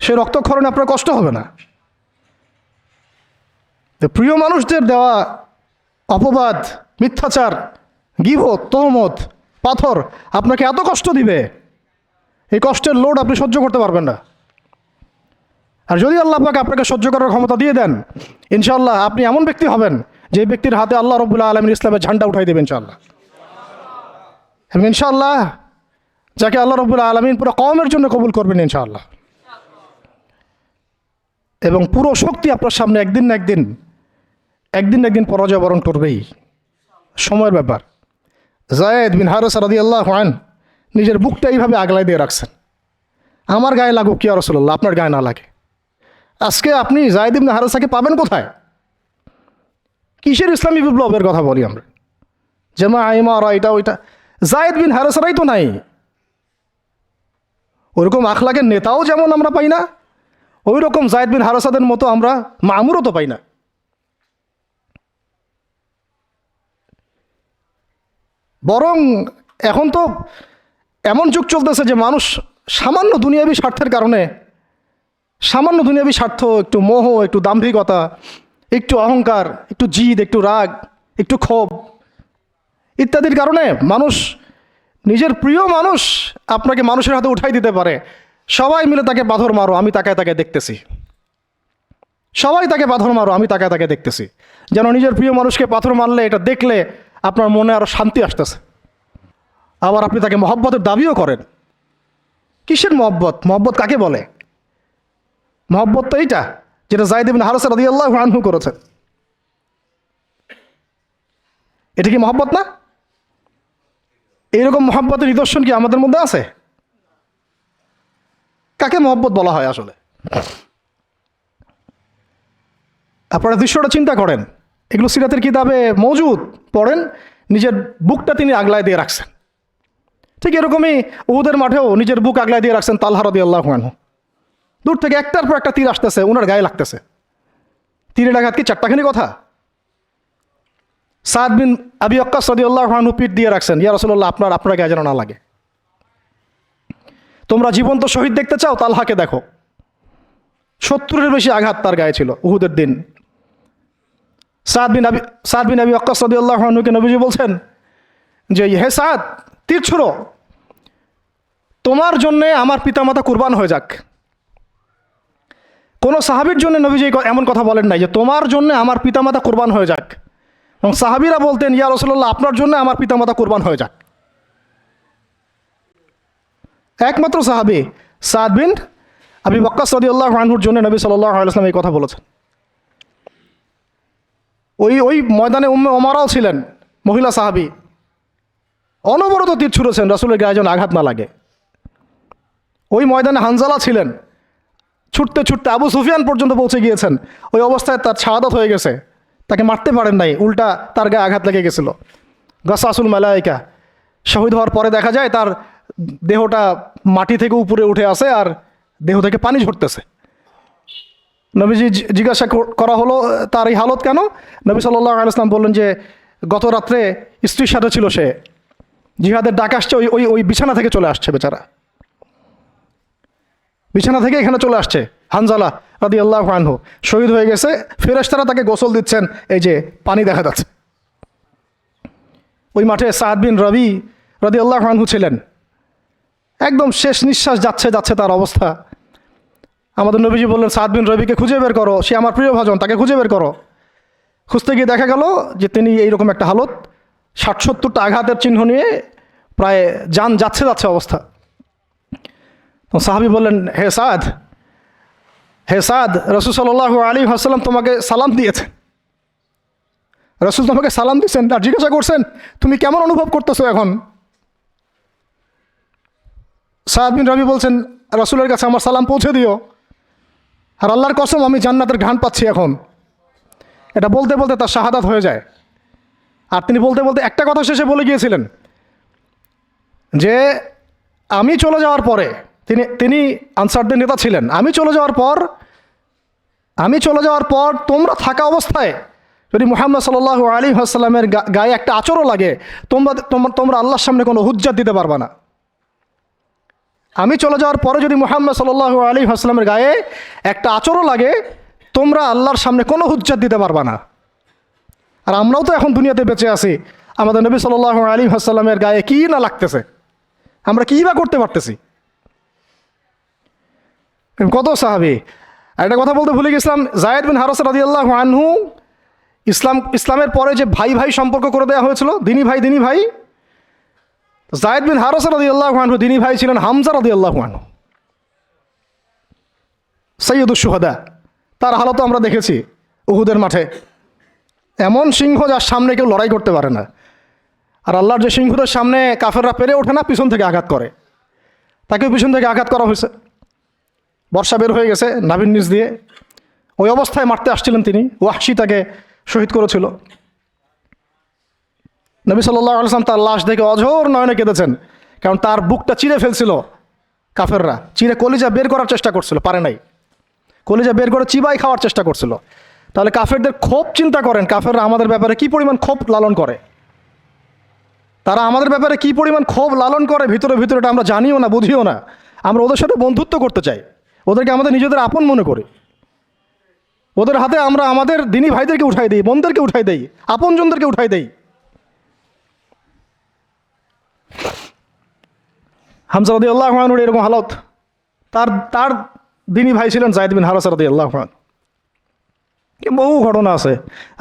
সে রক্তক্ষরণে আপনার কষ্ট হবে না। প্রিয় মানুষদের দেওয়া অপবাদ, মিথ্যাচার, গীবত, তহমত, পাথর আপনাকে এত কষ্ট দিবে, এই কষ্টের লোড আপনি সহ্য করতে পারবেন না। আর যদি আল্লাহ পাক আপনাকে সহ্য করার ক্ষমতা দিয়ে দেন, ইনশাআল্লাহ আপনি এমন ব্যক্তি হবেন যে ব্যক্তির হাতে আল্লাহ রাব্বুল আলামিন ইসলামের ঝান্ডা উঠাই দেবেন ইনশাআল্লাহ। এবং ইনশাআল্লাহ যাকে আল্লাহ রাব্বুল আলামিন পুরো কওমের জন্য কবুল করবেন ইনশাআল্লাহ। এবং পুরো শক্তি আপনার সামনে একদিন না একদিন পরাজয় বরণ করবেই, সময়ের ব্যাপার। যায়েদ বিন হারেসা রাদিয়াল্লাহু আনহু নিজের বুকটা এইভাবে আগলাই দিয়ে রাখছেন, আমার গায়ে লাগুক ইয়া রাসূলুল্লাহ, আপনার গায়ে না লাগে। আজকে আপনি যায়েদ ইবনে হারেসাকে পাবেন কোথায়? কিসের ইসলামী বিপ্লবের কথা বলি আমরা? জামা ইমারা এটা ওইটা, যায়েদ বিন হারেসারাই তো নাই। ওইরকম আখলাকের নেতাও যেমন আমরা পাই না, ওই রকম যায়েদ বিন হারেসাদের মতো আমরা মামুরও তো পাই না। বরং এখন তো এমন যুগ চলতেছে যে মানুষ সামান্য দুনিয়াবী স্বার্থের কারণে, সামান্য দুনিয়াবী স্বার্থ, একটু মোহ, একটু দাম্ভিকতা, একটু অহংকার, একটু জিদ, একটু রাগ, একটু ক্ষোভ ইত্যাদির কারণে মানুষ, নিজের প্রিয় মানুষ আপনাকে মানুষের হাতে উঠাই দিতে পারে। সবাই মিলে তাকে পাথর মারো, আমি তাকায় দেখতেছি। সবাই তাকে পাথর মারো, আমি তাকায় দেখতেছি। যেন নিজের প্রিয় মানুষকে পাথর মারলে এটা দেখলে আপনার মনে আরো শান্তি আসতেছে। আবার আপনি তাকে মহব্বতের দাবিও করেন। কিসের মহব্বত? মহব্বত কাকে বলে? মহব্বত তো এইটা যেটা যায়েদ ইবনে হারেসা রাদিয়াল্লাহু আনহু করেছেন। এটা কি মহব্বত না? এইরকম মহব্বতের নিদর্শন কি আমাদের মধ্যে আছে? কাকে মহব্বত বলা হয় আসলে? আপনারা দৃশ্যটা চিন্তা করেন, এগুলো সিরাতের কিতাবে মওজুদ, পড়েন। নিজের বুকটা তিনি আগলায় দিয়ে রাখছেন। ঠিক এরকমই উহুদের মাঠেও নিজের বুক আগলায় দিয়ে রাখছেন তালহা রাদিয়াল্লাহু আনহু। দূর থেকে একটার পর একটা তীর আসতেছে, ওনার গায়ে লাগতেছে। তীরের আঘাত কি চারটাখানি কথা? সাদ বিন আবি ওয়াক্কাস রাদিয়াল্লাহু আনহু পিঠ দিয়ে রাখছেন, ইয়া রাসূলুল্লাহ আপনার গায়ে যেন না লাগে। তোমরা জীবন্ত শহীদ দেখতে চাও, তালহাকে দেখো। 70-এর বেশি আঘাত তার গায়ে ছিল উহুদের দিন। সাদ বিন আবি ওয়াক্কাস রাদিয়াল্লাহু আনহুকে নবীজি বলছেন যে হে সাদ, তীর ছুড়ো, তোমার জন্যে আমার পিতামাতা কুরবান হয়ে যাক। কোনো সাহাবীর জন্য নবীজি এমন কথা বলেন নাই যে তোমার জন্য আমার পিতামাতা কুরবান হয়ে যাক। এবং সাহাবীরা বলতেন, ইয়া রাসূলুল্লাহ, আপনার জন্য আমার পিতামাতা কুরবান হয়ে যাক। একমাত্র সাহাবী সাদ বিন আবি ওয়াক্কাস রাদিয়াল্লাহু আনহুর জন্য নবী সাল্লাল্লাহু আলাইহি ওয়াসাল্লাম এই কথা বলেছেন। ওই ময়দানে উম্মে ওমারাও ছিলেন, মহিলা সাহাবী, অনবরত তীর ছুঁড়েছেন রাসূলের গায়ে যেন আঘাত না লাগে। ওই ময়দানে হানজালা ছিলেন, ছুটতে ছুটতে আবু সুফিয়ান পর্যন্ত পৌঁছে গিয়েছেন। ওই অবস্থায় তার শাহাদাত হয়ে গেছে, তাকে মারতে পারেন নাই, উল্টা তার গায়ে আঘাত লেগে গেছিল। গাসাসুল মালাইকা, শহীদ হওয়ার পরে দেখা যায় তার দেহটা মাটি থেকে উপরে উঠে আসে আর দেহ থেকে পানি ঝরতেছে। নবীজি জিজ্ঞাসা করা হলো তার এই হালত কেন? নবী সাল্লাল্লাহু আলাইহি ওয়াসাল্লাম বললেন যে গত রাত্রে স্ত্রীর সাথে ছিল সে, জিহাদের ডাক আসছে, ওই বিছানা থেকে চলে আসছে, বেচারা বিছানা থেকে এখানে চলে আসছে। হানজালা রাদিয়াল্লাহু আনহু শহীদ হয়ে গেছে, ফেরেশতারা তাকে গোসল দিচ্ছেন, এই যে পানি দেখা যাচ্ছে। ওই মাঠে সাদ বিন রবি রাদিয়াল্লাহু আনহু ছিলেন, একদম শেষ নিঃশ্বাস যাচ্ছে তার অবস্থা। আমাদের নবীজি বললেন, সাদ বিন রবিকে খুঁজে বের করো, সে আমার প্রিয় ভাজন, তাকে খুঁজে বের করো। খুঁজতে গিয়ে দেখা গেল যে তিনি এইরকম একটা হালত, ৬০-৭০টা আঘাতের চিহ্ন নিয়ে প্রায় যান যাচ্ছে অবস্থা। তো সাহাবী বললেন, হে সাদ, রাসূল সাল্লাল্লাহু আলাইহি ওয়াসাল্লাম তোমাকে সালাম দিয়েছেন। রাসূল তোমাকে সালাম দিয়েছেন আর জিজ্ঞাসা করছেন তুমি কেমন অনুভব করতেছো এখন? সাদ বিন রবি বলছেন, রাসূলের কাছে আমার সালাম পৌঁছে দিও, আর আল্লাহর কসম আমি জান্নাতের ঘ্রাণ পাচ্ছি এখন। এটা বলতে বলতে তার শাহাদাত হয়ে যায়। আর তিনি বলতে বলতে একটা কথা শেষে বলে গিয়েছিলেন যে আমি চলে যাওয়ার পরে, তিনি আনসারদের নেতা ছিলেন, আমি চলে যাওয়ার পর তোমরা থাকা অবস্থায় যদি মুহাম্মদ সাল্লাল্লাহু আলাইহি ওয়াসাল্লামের গায়ে একটা আঁচড়ও লাগে, তোমরা আল্লাহর সামনে কোনো হুজ্জাত দিতে পারবে না। আমি চলে যাওয়ার পরে যদি মুহাম্মদ সাল্লাল্লাহু আলাইহি ওয়াসাল্লামের গায়ে একটা আঁচড়ও লাগে, তোমরা আল্লাহর সামনে কোনো হুজ্জাত দিতে পারবে না। আর আমরাও তো এখন দুনিয়াতে বেঁচে আছি, আমাদের নবী সাল্লাল্লাহু আলাইহি ওয়াসাল্লামের গায়ে কী না লাগতেছে, আমরা কী বা করতে পারতেছি। কত সাহাবী। আর একটা কথা বলতে ভুলে গেছিলাম, যায়েদ বিন হারেসা রাদিয়াল্লাহু আনহু, ইসলামের পরে যে ভাই সম্পর্ক করে দেওয়া হয়েছিল, দিনী ভাই, যায়েদ বিন হারেসা রাদিয়াল্লাহু আনহু দিনী ভাই ছিলেন হামজা রাদিয়াল্লাহু আনহু, সাইয়্যিদুশ শুহাদা। তার হালত আমরা দেখেছি উহুদের মাঠে, এমন সিংহ যার সামনে কেউ লড়াই করতে পারে না। আর আল্লাহর যে সিংহদের সামনে কাফেররা পেরে ওঠে না, পিছন থেকে আঘাত করে, তাকেও পিছন থেকে আঘাত করা হয়েছে। বর্ষা বের হয়ে গেছে নাভির নিচ দিয়ে, ওই অবস্থায় মারতে আসছিলেন তিনি, ওয়াহশী তাকে শহীদ করেছিল। নবী সাল্লাল্লাহু আলাইহি ওয়াসাল্লাম তার লাশ দেখে অঝোর নয়নে কেঁদেছেন, কারণ তার বুকটা চিরে ফেলছিল কাফেররা, চিরে কলিজা বের করার চেষ্টা করছিল, পারে নাই, কলিজা বের করে চিবাই খাওয়ার চেষ্টা করছিল। তাহলে কাফেরদের ক্ষোভ চিন্তা করেন, কাফেররা আমাদের ব্যাপারে কী পরিমাণ ক্ষোভ লালন করে, তারা আমাদের ব্যাপারে কী পরিমাণ ক্ষোভ লালন করে ভিতরে এটা আমরা জানিও না, বুঝিও না। আমরা ওদের সাথে বন্ধুত্ব করতে চাই, ওদেরকে আমাদের নিজেদের আপন মনে করি, ওদের হাতে আমরা আমাদের দিনী ভাইদেরকে উঠাই দিই, বোনদেরকে উঠাই দেই, আপনজনদেরকে উঠাই দেই। হামজা রাদিয়াল্লাহু আনহুর এরকম হালত। তার দিনী ভাই ছিলেন যায়েদ বিন হারেসা রাদিয়াল্লাহু আনহু। বহু ঘটনা আছে,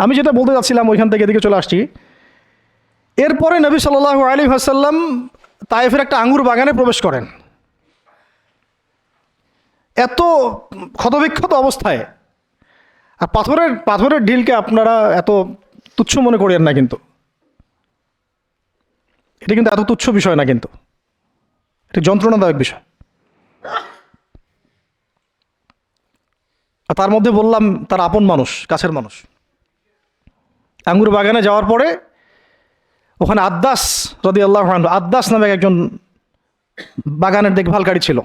আমি যেটা বলতে যাচ্ছিলাম ওইখান থেকে এদিকে চলে আসছি। এরপরে নবী সাল্লাল্লাহু আলাইহি ওয়াসাল্লাম তায়েফের একটা আঙ্গুর বাগানে প্রবেশ করেন, এত ক্ষতবিক্ষত অবস্থায়। আর পাথরের ঢিলকে আপনারা এত তুচ্ছ মনে করেন না, কিন্তু এটা কিন্তু এত তুচ্ছ বিষয় না, কিন্তু এটা যন্ত্রণাদায়ক বিষয়। আর তার মধ্যে বললাম তার আপন মানুষ, কাছের মানুষ। আঙ্গুর বাগানে যাওয়ার পরে ওখানে আদ্দাস রাদিয়াল্লাহু আনহু, আদ্দাস নামে একজন বাগানের দেখভালকারী ছিল।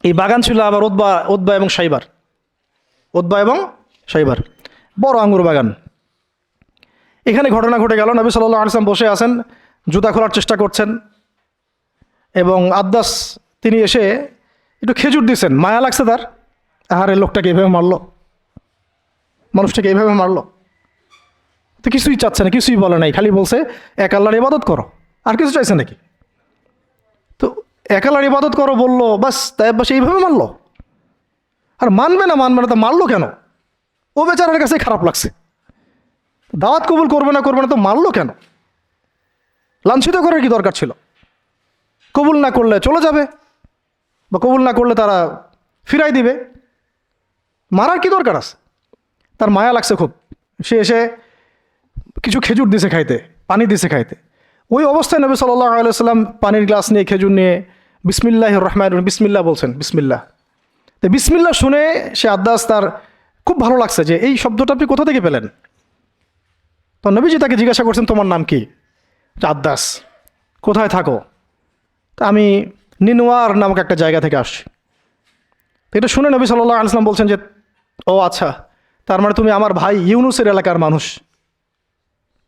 এই বাগান ছিল আবার উতবা এবং শাইবার, বড় আঙ্গুর বাগান। এখানে ঘটনা ঘটে গেল, নবী সাল্লাল্লাহু আলাইহি ওয়াসাল্লাম বসে আছেন, জুতা খোলার চেষ্টা করছেন, এবং আদ্দাস তিনি এসে একটু খেজুর দিয়েছেন। মায়া লাগছে তার, আহারে লোকটাকে এইভাবে মারলো, মানুষটাকে এইভাবে মারলো। তো কিছুই চাচ্ছে না, কিছুই বলে নাই, খালি বলছে এক আল্লাহর ইবাদত করো, আর কিছু চাইছে নাকি? তো এক আল্লাহর ইবাদত করো বললো, বাস তাই বাস এইভাবে মানলো। আর মানবে না তা মারলো কেন? ও বেচারার কাছে খারাপ লাগছে। দাওয়াত কবুল করবে না তো মারলো কেন? লাঞ্ছিত করার কি দরকার ছিল? কবুল না করলে চলে যাবে, বা কবুল না করলে তারা ফিরাই দিবে, মারার কি দরকার আছে? তার মায়া লাগছে খুব, সে এসে কিছু খেজুর দিছে খাইতে, পানি দিছে খাইতে। ওই অবস্থায় নবী সাল্লাল্লাহু আলাইহি ওয়াসাল্লাম পানির গ্লাস নিয়ে খেজুর নিয়ে বিসমিল্লাহির রহমানির রহিম, বিসমিল্লাহ বলছেন, বিসমিল্লাহ। তো বিসমিল্লাহ শুনে সে আদ্দাস, তার খুব ভালো লাগছে যে এই শব্দটা আপনি কোথা থেকে পেলেন। তো নবীজি তাকে জিজ্ঞাসা করছেন, তোমার নাম কি? আদ্দাস। কোথায় থাকো? তা আমি নিনওয়ার নামক একটা জায়গা থেকে আসছি। তো এটা শুনে নবী সাল্লাল্লাহু আলাইহি ওয়াসাল্লাম বলছেন যে, ও আচ্ছা, তার মানে তুমি আমার ভাই ইউনুসের এলাকার মানুষ।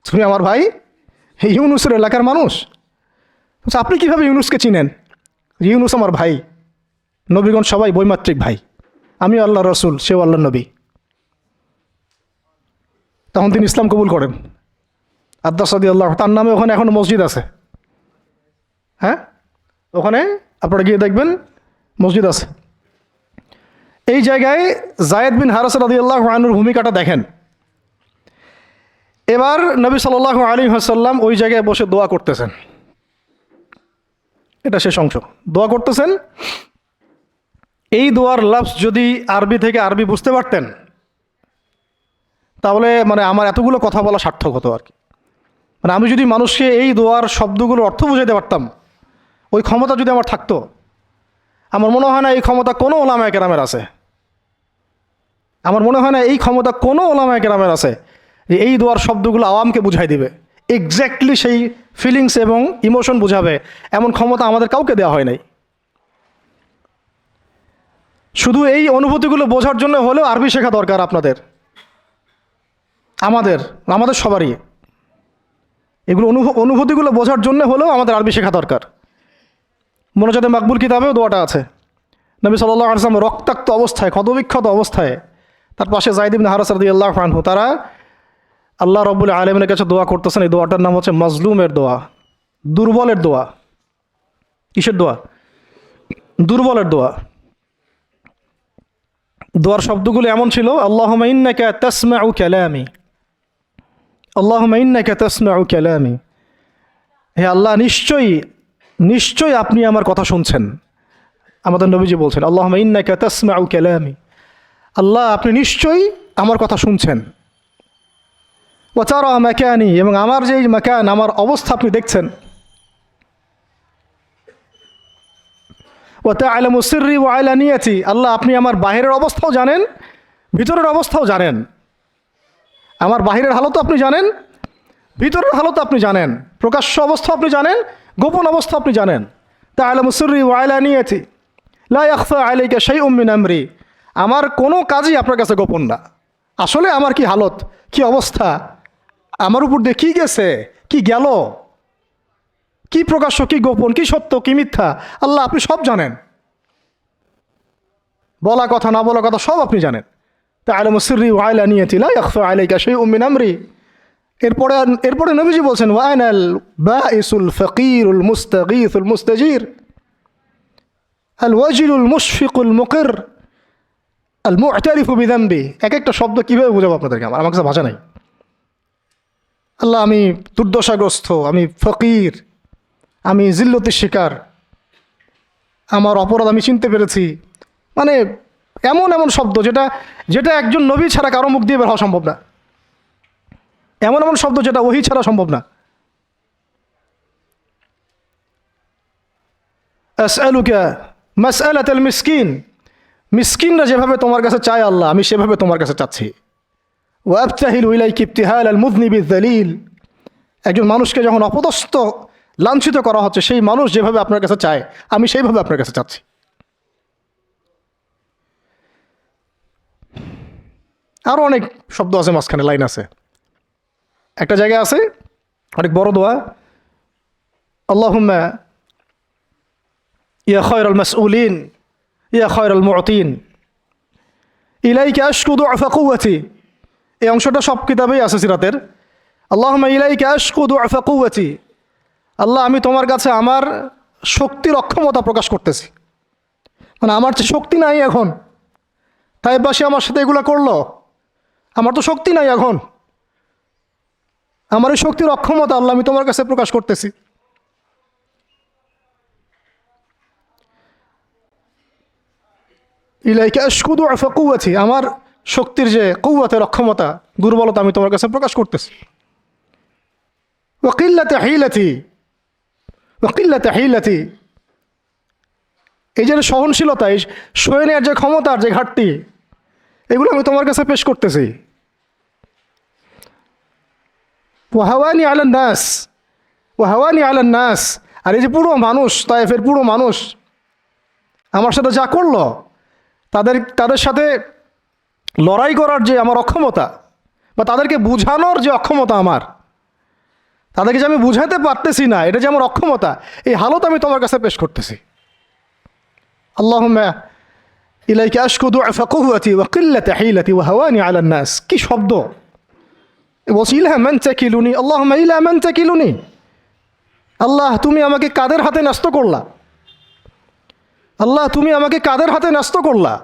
তুমি আমার ভাই ইউনুসের এলাকার মানুষ। আচ্ছা, আপনি কীভাবে ইউনুসকে চিনেন? ইউনুস আমার ভাই। নবীগণ সবাই বৈমাত্রিক ভাই, আমি আল্লাহ রসুল, সেও আল্লাহ নবী। তখন তিনি ইসলাম কবুল করেন। আদ্দাস রাদিয়াল্লাহু, তার নামে ওখানে এখনও মসজিদ আছে। হ্যাঁ, ওখানে আপনারা গিয়ে দেখবেন মসজিদ আছে। এই জায়গায় যায়েদ বিন হারেস রাদিয়াল্লাহু আনহুর ভূমিকাটা দেখেন। এবার নবী সাল্লাল্লাহু আলাইহি ওয়াসাল্লাম ওই জায়গায় বসে দোয়া করতেছেন। এটা শেষ অংশ, দোয়া করতেছেন। এই দোয়ার লফজ যদি আরবি থেকে আরবি বুঝতে পারতেন, তাহলে মানে আমার এতগুলো কথা বলা সার্থক হতো আর কি। মানে আমি যদি মানুষকে এই দোয়ার শব্দগুলোর অর্থ বুঝাইতে পারতাম, ওই ক্ষমতা যদি আমার থাকতো, আমার মনে হয় না এই ক্ষমতা কোনো ওলামায়ে কেরামের আছে। আমার মনে হয় না এই ক্ষমতা কোনো ওলামায়ে কেরামের আছে যে এই দোয়ার শব্দগুলো আওয়ামকে বুঝাই দিবে, এক্স্যাক্টলি সেই ফিলিংস এবং ইমোশন বুঝাবে, এমন ক্ষমতা আমাদের কাউকে দেওয়া হয় নাই। শুধু এই অনুভূতিগুলো বোঝার জন্য হলেও আরবি শেখা দরকার আপনাদের, আমাদের সবারই। এগুলো অনুভূতিগুলো বোঝার জন্য হলেও আমাদের আরবি শেখা দরকার। মোনাজাতে মাকবুল কিতাবেও দোয়াটা আছে। নবী সাল্লাল্লাহু আলাইহি ওয়াসাল্লাম রক্তাক্ত অবস্থায়, ক্ষতবিক্ষত অবস্থায়, তার পাশে যায়েদ ইবনে হারেস রাদিয়াল্লাহু আনহু, তারা আল্লাহ রাব্বুল আলামিনের কাছে দোয়া করতেছেন। এই দোয়াটার নাম হচ্ছে মাজলুমের দোয়া, দুর্বলের দোয়া। কিসের দোয়া? দুর্বলের দোয়া। দোয়ার শব্দগুলো এমন ছিল, আল্লাহুম্মা ইন্নাকা তাসমাউ কালামি, আল্লাহুম্মা ইন্নাকা তাসমাউ কালামি। হে আল্লাহ, নিশ্চয়ই আপনি আমার কথা শুনছেন। আমাদের নবীজি বলছেন, আল্লাহুম্মা ইন্নাকা তাসমাউ কালামি, আল্লাহ আপনি নিশ্চয়ই আমার কথা শুনছেন। ওয়া তারা মাকানি, এবং আমার যে মাকান, আমার অবস্থা আপনি দেখছেন। ওয়া তা'লামু সিররি ওয়া আলানিয়াতি, আল্লাহ আপনি আমার বাহিরের অবস্থাও জানেন, ভিতরের অবস্থাও জানেন। আমার বাহিরের হালতও আপনি জানেন, ভিতরের হালতও আপনি জানেন, প্রকাশ্য অবস্থা আপনি জানেন, গোপন অবস্থা আপনি জানেন। তা'লামু সিররি ওয়া আলানিয়াতি লা ইয়াখফা আলাইকা শাইউম মিন আমরি, আমার কোনো কাজই আপনার কাছে গোপন না। আসলে আমার কি হালত, কি অবস্থা, আমার উপর দিয়ে কী গেছে, কি গেল, কি প্রকাশ্য, কি গোপন, কি সত্য, কি মিথ্যা, আল্লাহ আপনি সব জানেন। বলা কথা না বলা কথা সব আপনি জানেন। তা'লামু সিররি ওয়া আলানিয়াতি লা ইয়াখফা আলাইকা শাইউম মিন আমরি। এরপরে নবীজি বলছেন, ওয়া আনাল বাইসুল ফাকিরুল মুস্তাগীসুল মুস্তাজির আল ওয়াজিলুল মুশফিকুল মুকির আল মু'তারিফু বিযামবি। এক একটা শব্দ কীভাবে বোঝাবো আপনাদেরকে, আমার কাছে ভাষা নাই। আল্লাহ আমি দুর্দশাগ্রস্ত, আমি ফকির, আমি জিল্লতির শিকার, আমার অপরাধ আমি চিনতে পেরেছি। মানে এমন এমন শব্দ যেটা একজন নবী ছাড়া কারো মুখ দিয়ে বের হওয়া সম্ভব না। এমন এমন শব্দ যেটা ওহী ছাড়া সম্ভব না। আসআলুকা মাসআলাতাল মিসকিন, মিসকিনরা যেভাবে তোমার কাছে চায় আল্লাহ, আমি সেভাবে তোমার কাছে চাচ্ছি। ওয়া আবতাহিলু ইলাইকা ইবতিহালাল মুযনিবিয যালিল, একজন মানুষকে যখন অপদস্থ, লাঞ্ছিত করা হচ্ছে, সেই মানুষ যেভাবে আপনার কাছে চায়, আমি সেইভাবে আপনার কাছে চাচ্ছি। আরও অনেক শব্দ আছে, মাঝখানে লাইন আছে। একটা জায়গায় আছে অনেক বড় দোয়া, আল্লাহুম্মা ইয়া খায়রাল মাসউলিন ইয়া খায়রাল মু'তিন ইলাইকা আশকু দু'ফা কুওয়াতি। এই অংশটা সব কিতাবেই আছে সিরাতের। আল্লাহুম্মা ইলাইকা আশকু দু'ফা কুওয়াতি, আল্লাহ আমি তোমার কাছে আমার শক্তির অক্ষমতা প্রকাশ করতেছি, মানে আমার যে শক্তি নাই এখন, তাইবাসী আমার সাথে এগুলো করলো, আমার তো শক্তি নাই এখন, আমার এই শক্তির অক্ষমতা আল্লাহ আমি তোমার কাছে প্রকাশ করতেছি। ইলাইকা আশকুদু আফা কুওয়াতি, আমার শক্তির যে কুওয়াতের অক্ষমতা, দুর্বলতা আমি তোমার কাছে প্রকাশ করতেছি। ওয়া কিল্লাতি হিলাতি, ওয়া কিল্লাতি হিলাতি, এই যে সহনশীলতা, এই সয়ে নেওয়ার যে ক্ষমতার যে ঘাটতি, এগুলো আমি তোমার কাছে পেশ করতেছি। ওয়াহাওয়ানি আলান নাস, ওয়াহাওয়ানি আলান নাস, আর এই যে পুরো মানুষ, তায়েফের পুরো মানুষ আমার সাথে যা করলো, তাদের সাথে লড়াই করার যে আমার অক্ষমতা, বা তাদেরকে বুঝানোর যে অক্ষমতা আমার, তাদেরকে যে আমি বুঝাতে পারতেছি না, এটা যে আমার অক্ষমতা, এই হালত আমি তোমার কাছে পেশ করতেছি। আল্লাহুম্মা ইলাইকা আশকু দুআফা কুওয়াতি ওয়া কিল্লাতা হিলাতি ওয়া হাওয়ানি আলান নাস। কি শব্দ! বলছি ইলা মান তাকিলুনি, আল্লাহুম্মা ইলা মান তাকিলুনি, আল্লাহ তুমি আমাকে কাদের হাতে ন্যস্ত করলা, আল্লাহ তুমি আমাকে কাদের হাতে ন্যস্ত করলা।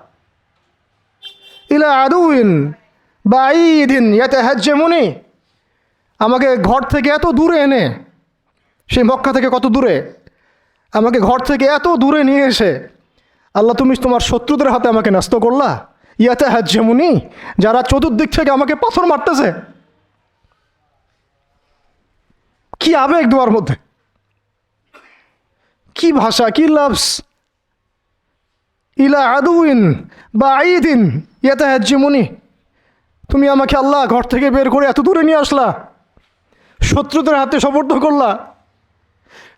ইলা আদুইন বাঈদিন ইয়াতাহাজ্জামুনি, আমাকে ঘর থেকে এত দূরে এনে, সেই মক্কা থেকে কত দূরে, আমাকে ঘর থেকে এত দূরে নিয়ে এসে আল্লাহ তুমি তোমার শত্রুদের হাতে আমাকে ন্যস্ত করলা। ইয়াতাহাজ্জামুনি, যারা চতুর্দিক থেকে আমাকে পাথর মারতেছে। কি আবেগ দোয়ার মধ্যে, কি ভাষা, কি লফজ! ইলা আদুইন বাঈদিন ইয়াতাহাজ্জামুনি, তুমি আমাকে আল্লাহ ঘর থেকে বের করে এত দূরে নিয়ে আসলা, শত্রুদের হাতে সোপর্দ করলা,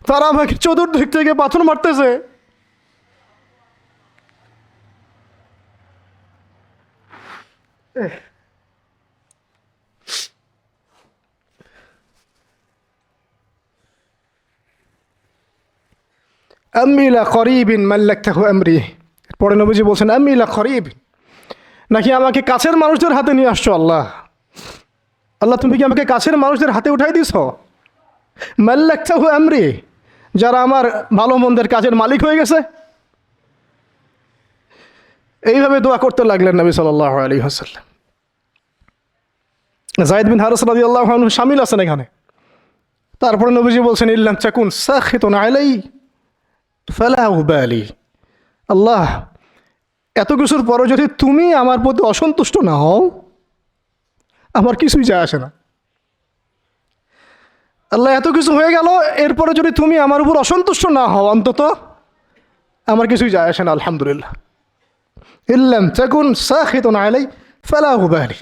তারা আমাকে চতুর্দিক থেকে পাথর মারতেছে। আম্মি লা করিবিন মাল্লাকতাহু আমরি, পরে নবীজি বলছেন আম্মি লা করিব, নাকি আমাকে কাছের মানুষদের হাতে নিয়ে আসছো আল্লাহ, আল্লাহ তুমি কি আমাকে কাছের মানুষদের হাতে উঠাই দিছ। মাল্লাকতাহু আমরি, যারা আমার ভালো মন্দের কাজের মালিক হয়ে গেছে। এইভাবে দোয়া করতে লাগলেন নবী সাল্লাল্লাহু আলাইহি ওয়াসাল্লাম। যায়েদ বিন হারিস রাদিয়াল্লাহু আনহু শামিল আছেন এখানে। তারপরে নবীজি বলছেন ইল্লাম তাকুন সাখিতুন আলাই ফালা উবালি, আল্লাহ এত কিছুর পরও যদি তুমি আমার প্রতি অসন্তুষ্ট না হও, আমার কিছুই যায় আসে না। আল্লাহ এত কিছু হয়ে গেল, এরপরে যদি তুমি আমার উপর অসন্তুষ্ট না হও, অন্তত আমার কিছুই যায় আসে না। আলহামদুলিল্লাহ। ইল্লাম তাকুন সাখিতুন আলাই ফালা উবালি,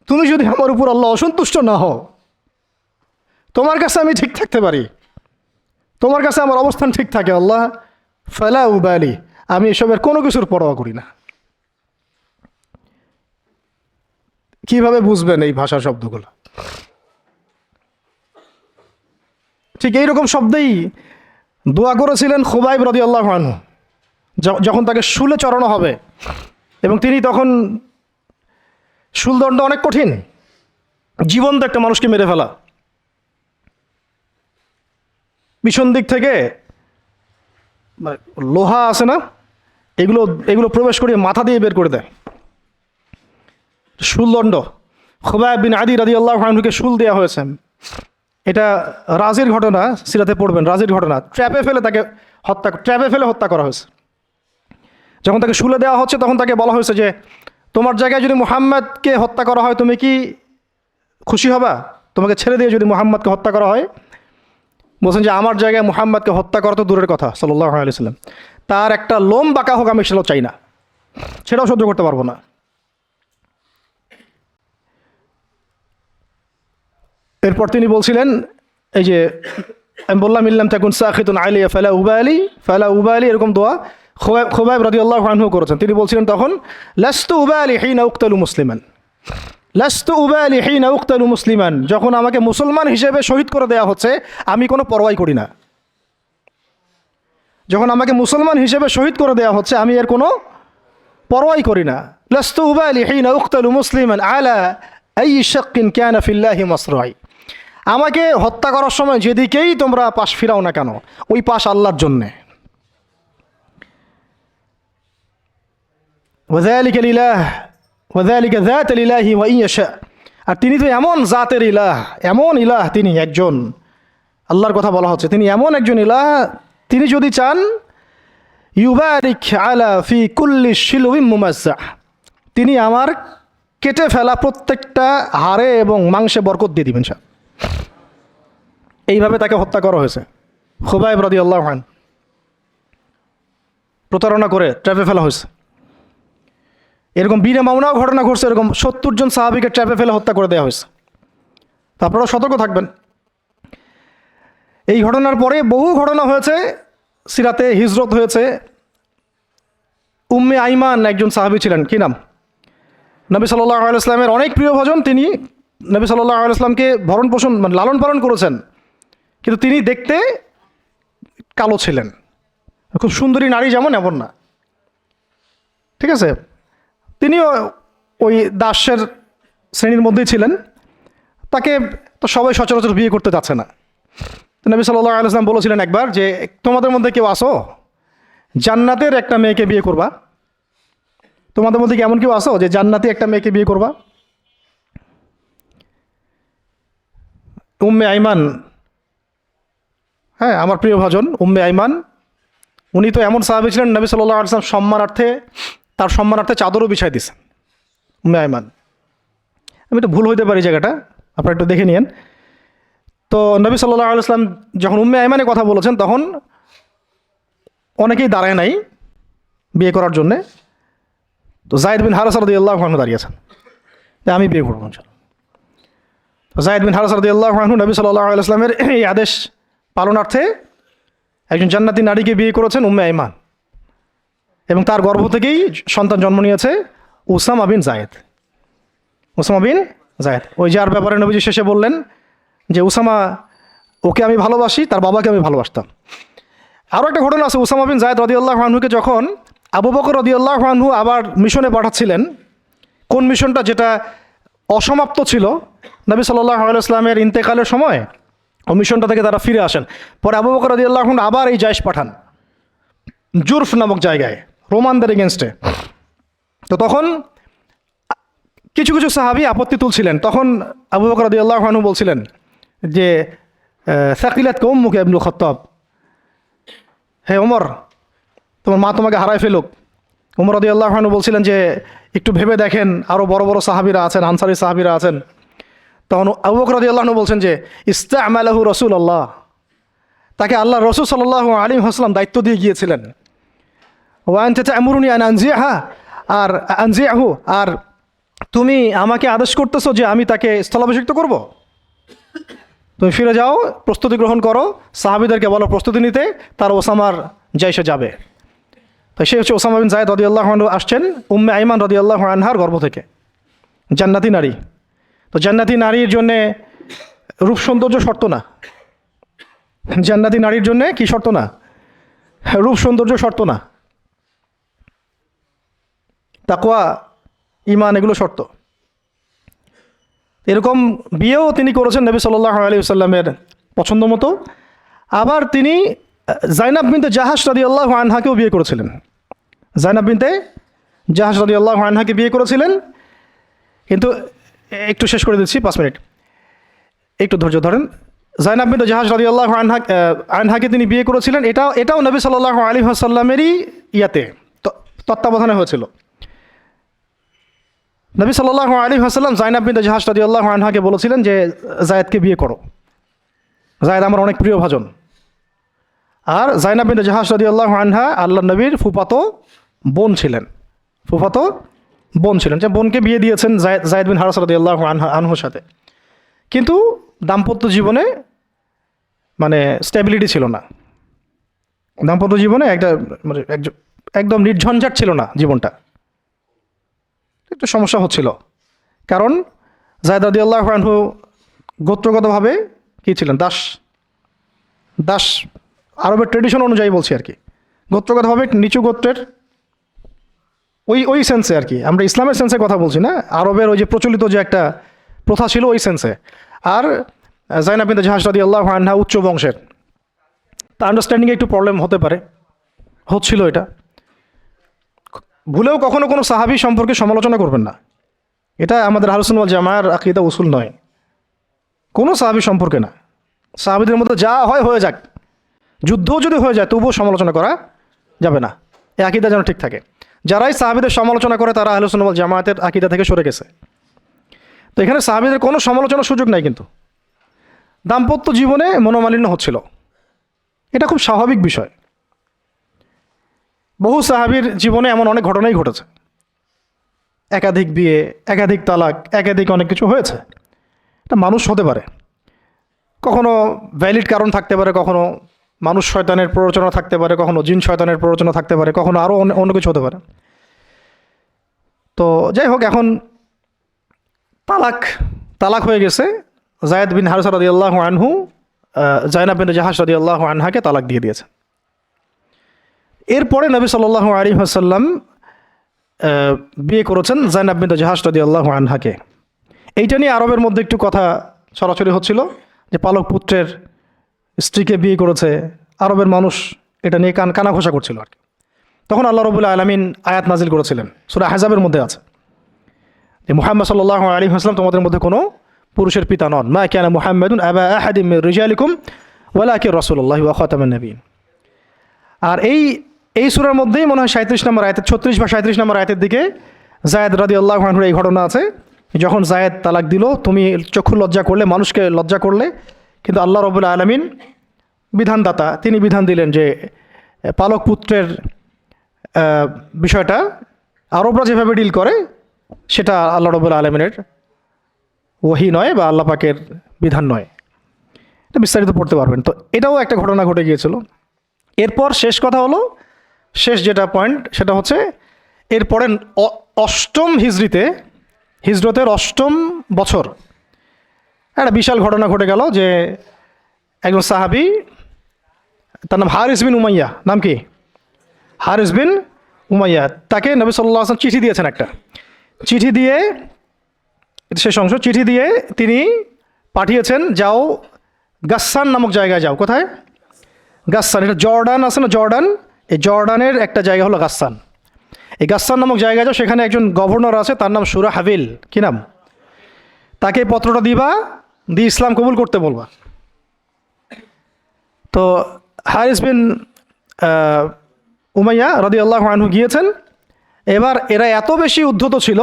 তুমি যদি আমার উপর আল্লাহ অসন্তুষ্ট না হও, তোমার কাছে আমি ঠিক থাকতে পারি, তোমার কাছে আমার অবস্থান ঠিক থাকে আল্লাহ, ফালা উবালি, আমি এসবের কোনো কিছুর পরোয়া করি না। কিভাবে বুঝবেন এই ভাষার শব্দগুলো? ঠিক এইরকম শব্দেই দোয়া করেছিলেন খুবাইব রাদিয়াল্লাহু আনহু, যখন তাকে শুলে চড়ানো হবে, এবং তিনি তখন, শুলদণ্ড অনেক কঠিন, জীবন্ত একটা মানুষকে মেরে ফেলা, পিছন দিক থেকে লোহা আছে না, এগুলো প্রবেশ করিয়ে মাথা দিয়ে বের করে দেয়। শুলদণ্ড, খুবাইব বিন আদি রাদিয়াল্লাহু আনহুকে শুল দেওয়া হয়েছে। এটা রাজির ঘটনা, সিরাতে পড়বেন, রাজির ঘটনা। ট্র্যাপে ফেলে হত্যা করা হয়েছে। যখন তাকে শুলে দেওয়া হচ্ছে, তখন তাকে বলা হয়েছে যে তোমার জায়গায় যদি মুহাম্মদকে হত্যা করা হয়, তুমি কি খুশি হবা? তোমাকে ছেড়ে দিয়ে যদি মুহাম্মদকে হত্যা করা হয়? বলছেন যে আমার জায়গায় মুহাম্মদকে হত্যা করা তো দূরের কথা, সাল্লাল্লাহু আলাইহি ওয়াসাল্লাম, তার একটা লোম বাঁকা হোক আমি সেটাও চাই না, সেটাও সহ্য করতে পারবো না। এরপর তিনি বলছিলেন, এই যে আমি বললাম ইল্লাম তাকুন সাখিতুন আলাইয়া ফালা উবালি, এরকম দোয়া খুবাইব রাদিয়াল্লাহু আনহু করেছেন। তিনি বলছিলেন তখন, লাস্তু উবালি হিনা উকতালু মুসলিমান, লাস্তু উবালি হিনা উকতালু মুসলিমান, যখন আমাকে মুসলমান হিসেবে শহীদ করে দেওয়া হচ্ছে আমি কোনো পরোয়াই করি না। যখন আমাকে মুসলমান হিসেবে শহীদ করে দেওয়া হচ্ছে আমি এর কোনো পরোয়াই করি না। লাস্তু উবালি হিনা উকতালু মুসলিমান আলা আই শাক্কিন কানা ফিল্লাহি মাসরাই, আমাকে হত্যা করার সময় যেদিকেই তোমরা পাশ ফিরাও না কেন, ওই পাশ আল্লাহর জন্যে। ওয়াযালিকা লিলাহ ওয়াযালিকা যাতুল ইলাহি ওয়া ইন ইয়াশা। আর তিনি তো এমন জাতের ইলাহ, এমন ইলাহ, তিনি একজন, আল্লাহর কথা বলা হচ্ছে, তিনি এমন একজন ইলাহ, তিনি যদি চান ইউবারিক আলা ফি কুল্লি শিলউইম মুমাজ্জাহ, তিনি আমার কেটে ফেলা প্রত্যেকটা হাড়ে এবং মাংসে বরকত দিয়ে দিবেন। এইভাবে তাকে হত্যা করা হয়েছে। খুবাইব রাদিয়াল্লাহু আনহু প্রতারণা করে ট্র্যাপে ফেলা হয়েছে। এরকম বীরে মামুনাও ঘটনা ঘটছে, এরকম 70 জন সাহাবীকে ট্র্যাপে ফেলে হত্যা করে দেওয়া হয়েছে। তো আপনারা সতর্ক থাকবেন। এই ঘটনার পরে বহু ঘটনা হয়েছে, সিরাতে হিজরত হয়েছে। উম্মে আইমান একজন সাহাবী ছিলেন, কি নাম, নবী সাল্লাল্লাহু আলাইহি ওয়াসাল্লামের অনেক প্রিয় ভজন। তিনি নবী সাল্লাল্লাহু আলাইহি ওয়াসাল্লামকে ভরণ পোষণ মানে লালন পালন করেছেন, কিন্তু তিনি দেখতে কালো ছিলেন। খুব সুন্দরী নারী যেমন এমন না, ঠিক আছে। তিনিও ওই দাসের শ্রেণীর মধ্যেই ছিলেন। তাকে তো সবাই সচরাচর বিয়ে করতে যাচ্ছে না। তো নবী সাল্লাল্লাহু আলাইহি ওয়াসাল্লাম বলেছিলেন একবার যে তোমাদের মধ্যে কেউ আসো জান্নাতের একটা মেয়েকে বিয়ে করবা? তোমাদের মধ্যে কি এমন কেউ আসো যে জান্নাতি একটা মেয়েকে বিয়ে করবা? উম্মে আইমান, হ্যাঁ আমার প্রিয় ভাজন উম্মে আইমান, উনি তো এমন সাহাবী ছিলেন, নবী সাল্লাল্লাহু আলাইহি ওয়াসাল্লাম সম্মানার্থে, তার সম্মানার্থে চাদরও বিছাই দিয়েছেন উম্মে আইমান। আমি একটু ভুল হইতে পারি জায়গাটা, আপনারা একটু দেখে নিন। তো নবী সাল্লাল্লাহু আলাইহি ওয়াসাল্লাম যখন উম্মে আইমানের কথা বলেছেন, তখন অনেকেই দাঁড়ায় নাই বিয়ে করার জন্যে। তো যায়েদ বিন হারেসা রাদিয়াল্লাহু আনহু দাঁড়িয়েছেন যে আমি বিয়ে করবো। তো যায়েদ বিন হারেসা রাদিয়াল্লাহু আনহু নবী সাল্লাল্লাহু আলাইহি ওয়াসাল্লামের এই আদেশ পালনার্থে একজন জান্নাতি নারীকে বিয়ে করেছেন, উম্মে আইমান, এবং তার গর্ভ থেকেই সন্তান জন্ম নিয়েছে উসামা বিন যায়েদ। উসামা বিন যায়েদ, ওই যার ব্যাপারে নবীজি শেষে বললেন যে উসামা, ওকে আমি ভালোবাসি, তার বাবাকে আমি ভালোবাসতাম। আরও একটা ঘটনা আছে, উসামা বিন যায়েদ রাদিয়াল্লাহু আনহুকে যখন আবু বকর রাদিয়াল্লাহু আনহু আবার মিশনে পাঠাচ্ছিলেন, কোন মিশনটা যেটা অসমাপ্ত ছিল, নবী সাল্লাল্লাহু আলাইহি ওয়াসাল্লামের ইন্তেকালের সময় ও মিশনটা থেকে তারা ফিরে আসেন। পরে আবু বকর রাদিয়াল্লাহু আনহু আবার এই জায়েশ পাঠান জুরফ নামক জায়গায়, রোমানদের এগেনস্টে। তো তখন কিছু কিছু সাহাবী আপত্তি তুলছিলেন। তখন আবু বকর রাদিয়াল্লাহু আনহু বলছিলেন যে সাকিলাত উম্মুকা ইবনুল খাত্তাব, হে ওমর, তোমার মা তোমাকে হারায় ফেলুক। ওমর রাদিয়াল্লাহু আনহু বলছিলেন যে একটু ভেবে দেখেন, আরও বড় বড় সাহাবীরা আছেন, আনসারী সাহাবীরা আছেন। তখন আবু বকর রাদিয়াল্লাহু আনহু বলছেন যে ইস্তা'মালাহু রাসূলুল্লাহ, তাকে আল্লাহ রাসূল সাল্লাল্লাহু আলাইহি ওয়াসাল্লাম দায়িত্ব দিয়ে গিয়েছিলেন। ওয়া আনতা তা'মুরুনি আন আনজিহা, আর আনজিহু, আর তুমি আমাকে আদেশ করতেছো যে আমি তাকে স্থলাভিষিক্ত করব? তুমি ফিরে যাও, প্রস্তুতি গ্রহণ করো, সাহাবীদেরকে বলো প্রস্তুতি নিতে, তার ওসামার জাইশে যাবে। তো সে হচ্ছে ওসামা বিন যায়েদ রাদিয়াল্লাহু আনহু, আসছেন উম্মে আইমান রাদিয়াল্লাহু আনহার গর্ভ থেকে, জান্নাতি নারী। তো জান্নাতি নারীর জন্যে রূপ সৌন্দর্য শর্ত না, জান্নাতি নারীর জন্যে কি শর্ত না? রূপ সৌন্দর্য শর্ত না, তাকওয়া, ঈমান, এগুলো শর্ত। এরকম বিয়েও তিনি করেছেন নবী সাল্লাল্লাহু আলাইহি ওয়াসাল্লামের পছন্দ মতো। আবার তিনি জাইনাব বিনতে জাহাশ রাদিয়াল্লাহু আনহাকেও বিয়ে করেছিলেন। জাইনাব বিনতে জাহাশ রাদিয়াল্লাহু আনহাকে বিয়ে করেছিলেন। কিন্তু একটু শেষ করে দিচ্ছি, 5 মিনিট, একটু ধৈর্য ধরেন। জাইনাব বিনতে জাহাশ রাদিয়াল্লাহু আনহাকে তিনি বিয়ে করেছিলেন। এটাও নবী সাল্লাল্লাহু আলাইহি ওয়াসাল্লামেরই তত্ত্বাবধানে হয়েছিল। নবী সাল্লাল্লাহু আলাইহি ওয়াসাল্লাম জাইনাব বিনতে জাহাশ রাদিয়াল্লাহু আনহাকে বলেছিলেন যে যায়েদকে বিয়ে করো, যায়েদ আমার অনেক প্রিয় ভাজন। আর জাইনাব বিনতে জাহাশ রাদিয়াল্লাহু আনহা আল্লাহর নবীর ফুফাতো বোন ছিলেন, যে বোনকে বিয়ে দিয়েছেন যায়েদ বিন হারেসা রাদিয়াল্লাহু আনহুর সাথে। কিন্তু দাম্পত্য জীবনে মানে স্টেবিলিটি ছিল না, দাম্পত্য জীবনে একদম নির্ঝঞ্ঝাট ছিল না জীবনটা, একটু সমস্যা হচ্ছিল। কারণ যায়েদ রাদিয়াল্লাহু আনহু গোত্রগতভাবে কী ছিলেন? দাস, আরবের ট্রেডিশন অনুযায়ী বলছি আর কি, গোত্রগতভাবে নিচু গোত্রের, ওই সেন্সে আর কি, আমরা ইসলামের সেন্সে কথা বলছি না, আরবের ওই যে প্রচলিত যে একটা প্রথা ছিল ওই সেন্সে। আর জাইনাব বিনতে জাহাশ রাদিয়াল্লাহু আনহা উচ্চ বংশের, তা আন্ডারস্ট্যান্ডিংয়ে একটু প্রবলেম হতে পারে, হচ্ছিল এটা। ভুলেও কখনো কোনো সাহাবী সম্পর্কে সমালোচনা করবেন না, এটা আমাদের আহলুস সুন্নাহ ওয়াল জামাআর আকীদা উসুল নয়। কোনো সাহাবী সম্পর্কে না, সাহাবীদের মধ্যে যা হয় হয়ে যাক, যুদ্ধও যদি হয়ে যায় তবুও সমালোচনা করা যাবে না, এই আকীদা যেন ঠিক থাকে। যারাই সাহাবীদের সমালোচনা করে তারা আহলুস সুন্নাহ ওয়াল জামাআতের আকীদা থেকে সরে গেছে। তো এখানে সাহাবীদের কোনো সমালোচনার সুযোগ নাই, কিন্তু দাম্পত্য জীবনে মনোমালিন্য হচ্ছিল, এটা খুব স্বাভাবিক বিষয়। বহু সাহাবীর জীবনে এমন অনেক ঘটনাই ঘটেছে, একাধিক বিয়ে, একাধিক তালাক, একাধিক অনেক কিছু হয়েছে। এটা মানুষ হতে পারে, কখনো ভ্যালিড কারণ থাকতে পারে, কখনো মানুষ শয়তানের প্ররোচনা থাকতে পারে, কখনো জিন শয়তানের প্ররোচনা থাকতে পারে, কখনো আরও অন্য কিছু হতে পারে। তো যাই হোক, এখন তালাক হয়ে গেছে। যায়েদ বিন হারিসা রাদিয়াল্লাহু আনহু জাইনাব বিনতে জাহাশ রাদিয়াল্লাহু আনহাকে তালাক দিয়ে দিয়েছে। এরপরে নবী সাল্লাল্লাহু আলাইহি ওয়াসাল্লাম বিয়ে করেছেন জাইনাব বিনতে জাহাশ রাদিয়াল্লাহু আনহাকে। এইটা নিয়ে আরবের মধ্যে একটু কথা ছড়াছড়ি হচ্ছিল যে পালক পুত্রের স্ত্রীকে বিয়ে করেছে, আরবের মানুষ এটা নিয়ে কানাঘোষা করছিল আর কি। তখন আল্লাহ রাব্বুল আলামিন আয়াত নাজিল করেছিলেন, সূরা আহজাবের মধ্যে আছে যে মুহাম্মদ সাল্লাল্লাহু আলাইহি ওয়াসাল্লাম তোমাদের মধ্যে কোনো পুরুষের পিতা নন, মা কানা মুহাম্মাদুন আবা আহাদিম মির রিজালিকুম ওয়ালাকিন রাসূলুল্লাহি ওয়া খাতামান নবিয়্যিন। আর এই সূরার মধ্যেই মনে হয় 37 নম্বর আয়াতের 36 বা 37 নম্বর আয়াতের দিকে যায়েদ রাদিয়াল্লাহু আনহুর এই ঘটনা আছে, যখন যায়েদ তালাক দিল, তুমি চক্ষু লজ্জা করলে, মানুষকে লজ্জা করলে, কিন্তু আল্লাহ রাব্বুল আলামিন বিধানদাতা, তিনি বিধান দিলেন যে পালক পুত্রের বিষয়টা আরবরা যেভাবে ডিল করে সেটা আল্লাহ রাব্বুল আলামিনের ওহী নয় বা আল্লাহ পাকের বিধান নয়। এটা বিস্তারিত পড়তে পারবেন। তো এটাও একটা ঘটনা ঘটে গিয়েছিল। এরপর শেষ কথা হলো, শেষ যেটা পয়েন্ট সেটা হচ্ছে এরপরে অষ্টম হিজরতের অষ্টম বছর একটা বিশাল ঘটনা ঘটে গেল যে একজন সাহাবী, তার নাম হারিস বিন উমাইয়া, নাম কি? হারিস বিন উমাইয়া, তাকে নবী সাল্লাল্লাহু আলাইহি ওয়াসাল্লাম চিঠি দিয়েছেন একটা। চিঠি দিয়ে, শেষ অংশ, চিঠি দিয়ে তিনি পাঠিয়েছেন, যাও গাসসান নামক জায়গায় যাও। কোথায়? গাসসান, এটা জর্ডান আছে না, জর্ডান, এই জর্ডানের একটা জায়গা হলো গাসসান। এই গাসসান নামক জায়গায় যাও, সেখানে একজন গভর্নর আছে, তার নাম সুরাহাবিল, কি নাম? তাকে পত্রটা দিবা, দিয়ে ইসলাম কবুল করতে বলবা। তো হারিস বিন উমাইয়া রাদিয়াল্লাহু আনহু গিয়েছেন। এবার এরা এত বেশি উদ্ধত ছিল,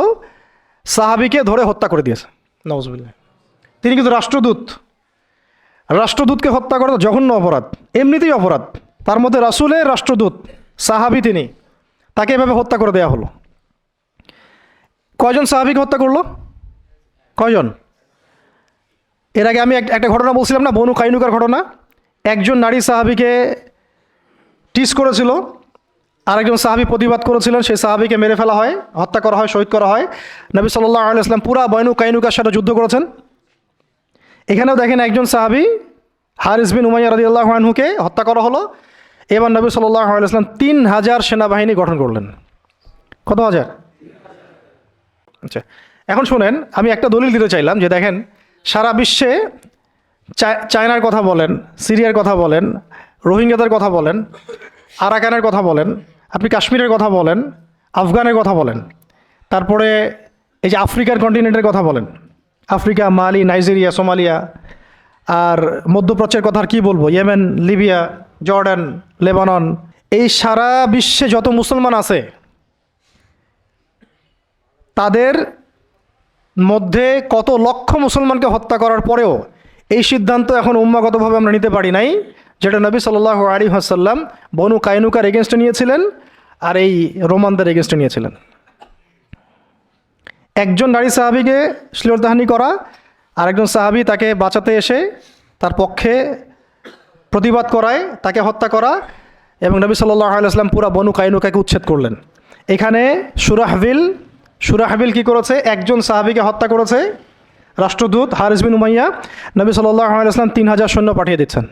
সাহাবীকে ধরে হত্যা করে দিয়েছে, নাউজুবিল্লাহ। তিনি কিন্তু রাষ্ট্রদূতকে হত্যা করা জঘন্য অপরাধ, এমনিতেই অপরাধ, তার মধ্যে রাসূলের রাষ্ট্রদূত সাহাবী, তিনি, তাকে এভাবে হত্যা করে দেওয়া হলো। কয়জন সাহাবীকে হত্যা করলো? কয়জন? এর আগে আমি একটা ঘটনা বলছিলাম না, বনু কাইনুকার ঘটনা। একজন নারী সাহাবীকে টিস করেছিল, আরেকজন সাহাবী প্রতিবাদ করেছিলেন, সেই সাহাবীকে মেরে ফেলা হয়, হত্যা করা হয়, শহীদ করা হয়। নবী সাল্লাল্লাহু আলাইহি ওয়াসাল্লাম পুরা বনু কাইনুকার সাথে যুদ্ধ করেছেন। এখানেও দেখেন একজন সাহাবী হারিস বিন উমাইয়া রাদিয়াল্লাহু আনহুকে হত্যা করা হলো। এবার নবী সাল্লাল্লাহু আলাইহি ওয়াসাল্লাম 3000 সেনাবাহিনী গঠন করলেন। কত হাজার? আচ্ছা, এখন শুনেন, আমি একটা দলিল দিতে চাইলাম যে দেখেন, সারা বিশ্বে চায়নার কথা বলেন, সিরিয়ার কথা বলেন, রোহিঙ্গাদের কথা বলেন, আরাকানের কথা বলেন, আপনি কাশ্মীরের কথা বলেন, আফগানের কথা বলেন, তারপরে এই যে আফ্রিকার কন্টিনেন্টের কথা বলেন, আফ্রিকা, মালি, নাইজেরিয়া, সোমালিয়া, আর মধ্যপ্রাচ্যের কথা আর কী বলবো, ইয়েমেন, লিবিয়া, জর্ডান, লেবানন, এই সারা বিশ্বে যত মুসলমান আছে তাদের মধ্যে কত লক্ষ মুসলমানকে হত্যা করার পরেও এই সিদ্ধান্ত এখন উম্মাগতভাবে আমরা নিতে পারি নাই, যেটা নবী সাল্লাল্লাহু আলাইহি ওয়াসাল্লাম বনু কাইনুকার এগেনস্টে নিয়েছিলেন আর এই রোমানদের এগেনস্টে নিয়েছিলেন। একজন নারী সাহাবীকে শ্লীলতাহানি করা, আর একজন সাহাবী তাকে বাঁচাতে এসে তার পক্ষে প্রতিবাদ করায় তাকে হত্যা করা, এবং নবী সাল্লাল্লাহু আলাইহি ওয়াসাল্লাম পুরা বনু কাইনুকাকে উচ্ছেদ করলেন। এখানে সুরাহবিল কি করেছে? একজন সাহাবীকে হত্যা করেছে, রাষ্ট্রদূত হারিস বিন উমাইয়া। নবী সাল্লাল্লাহু আলাইহি ওয়াসাল্লাম 3000 সৈন্য পাঠিয়ে দিচ্ছেন।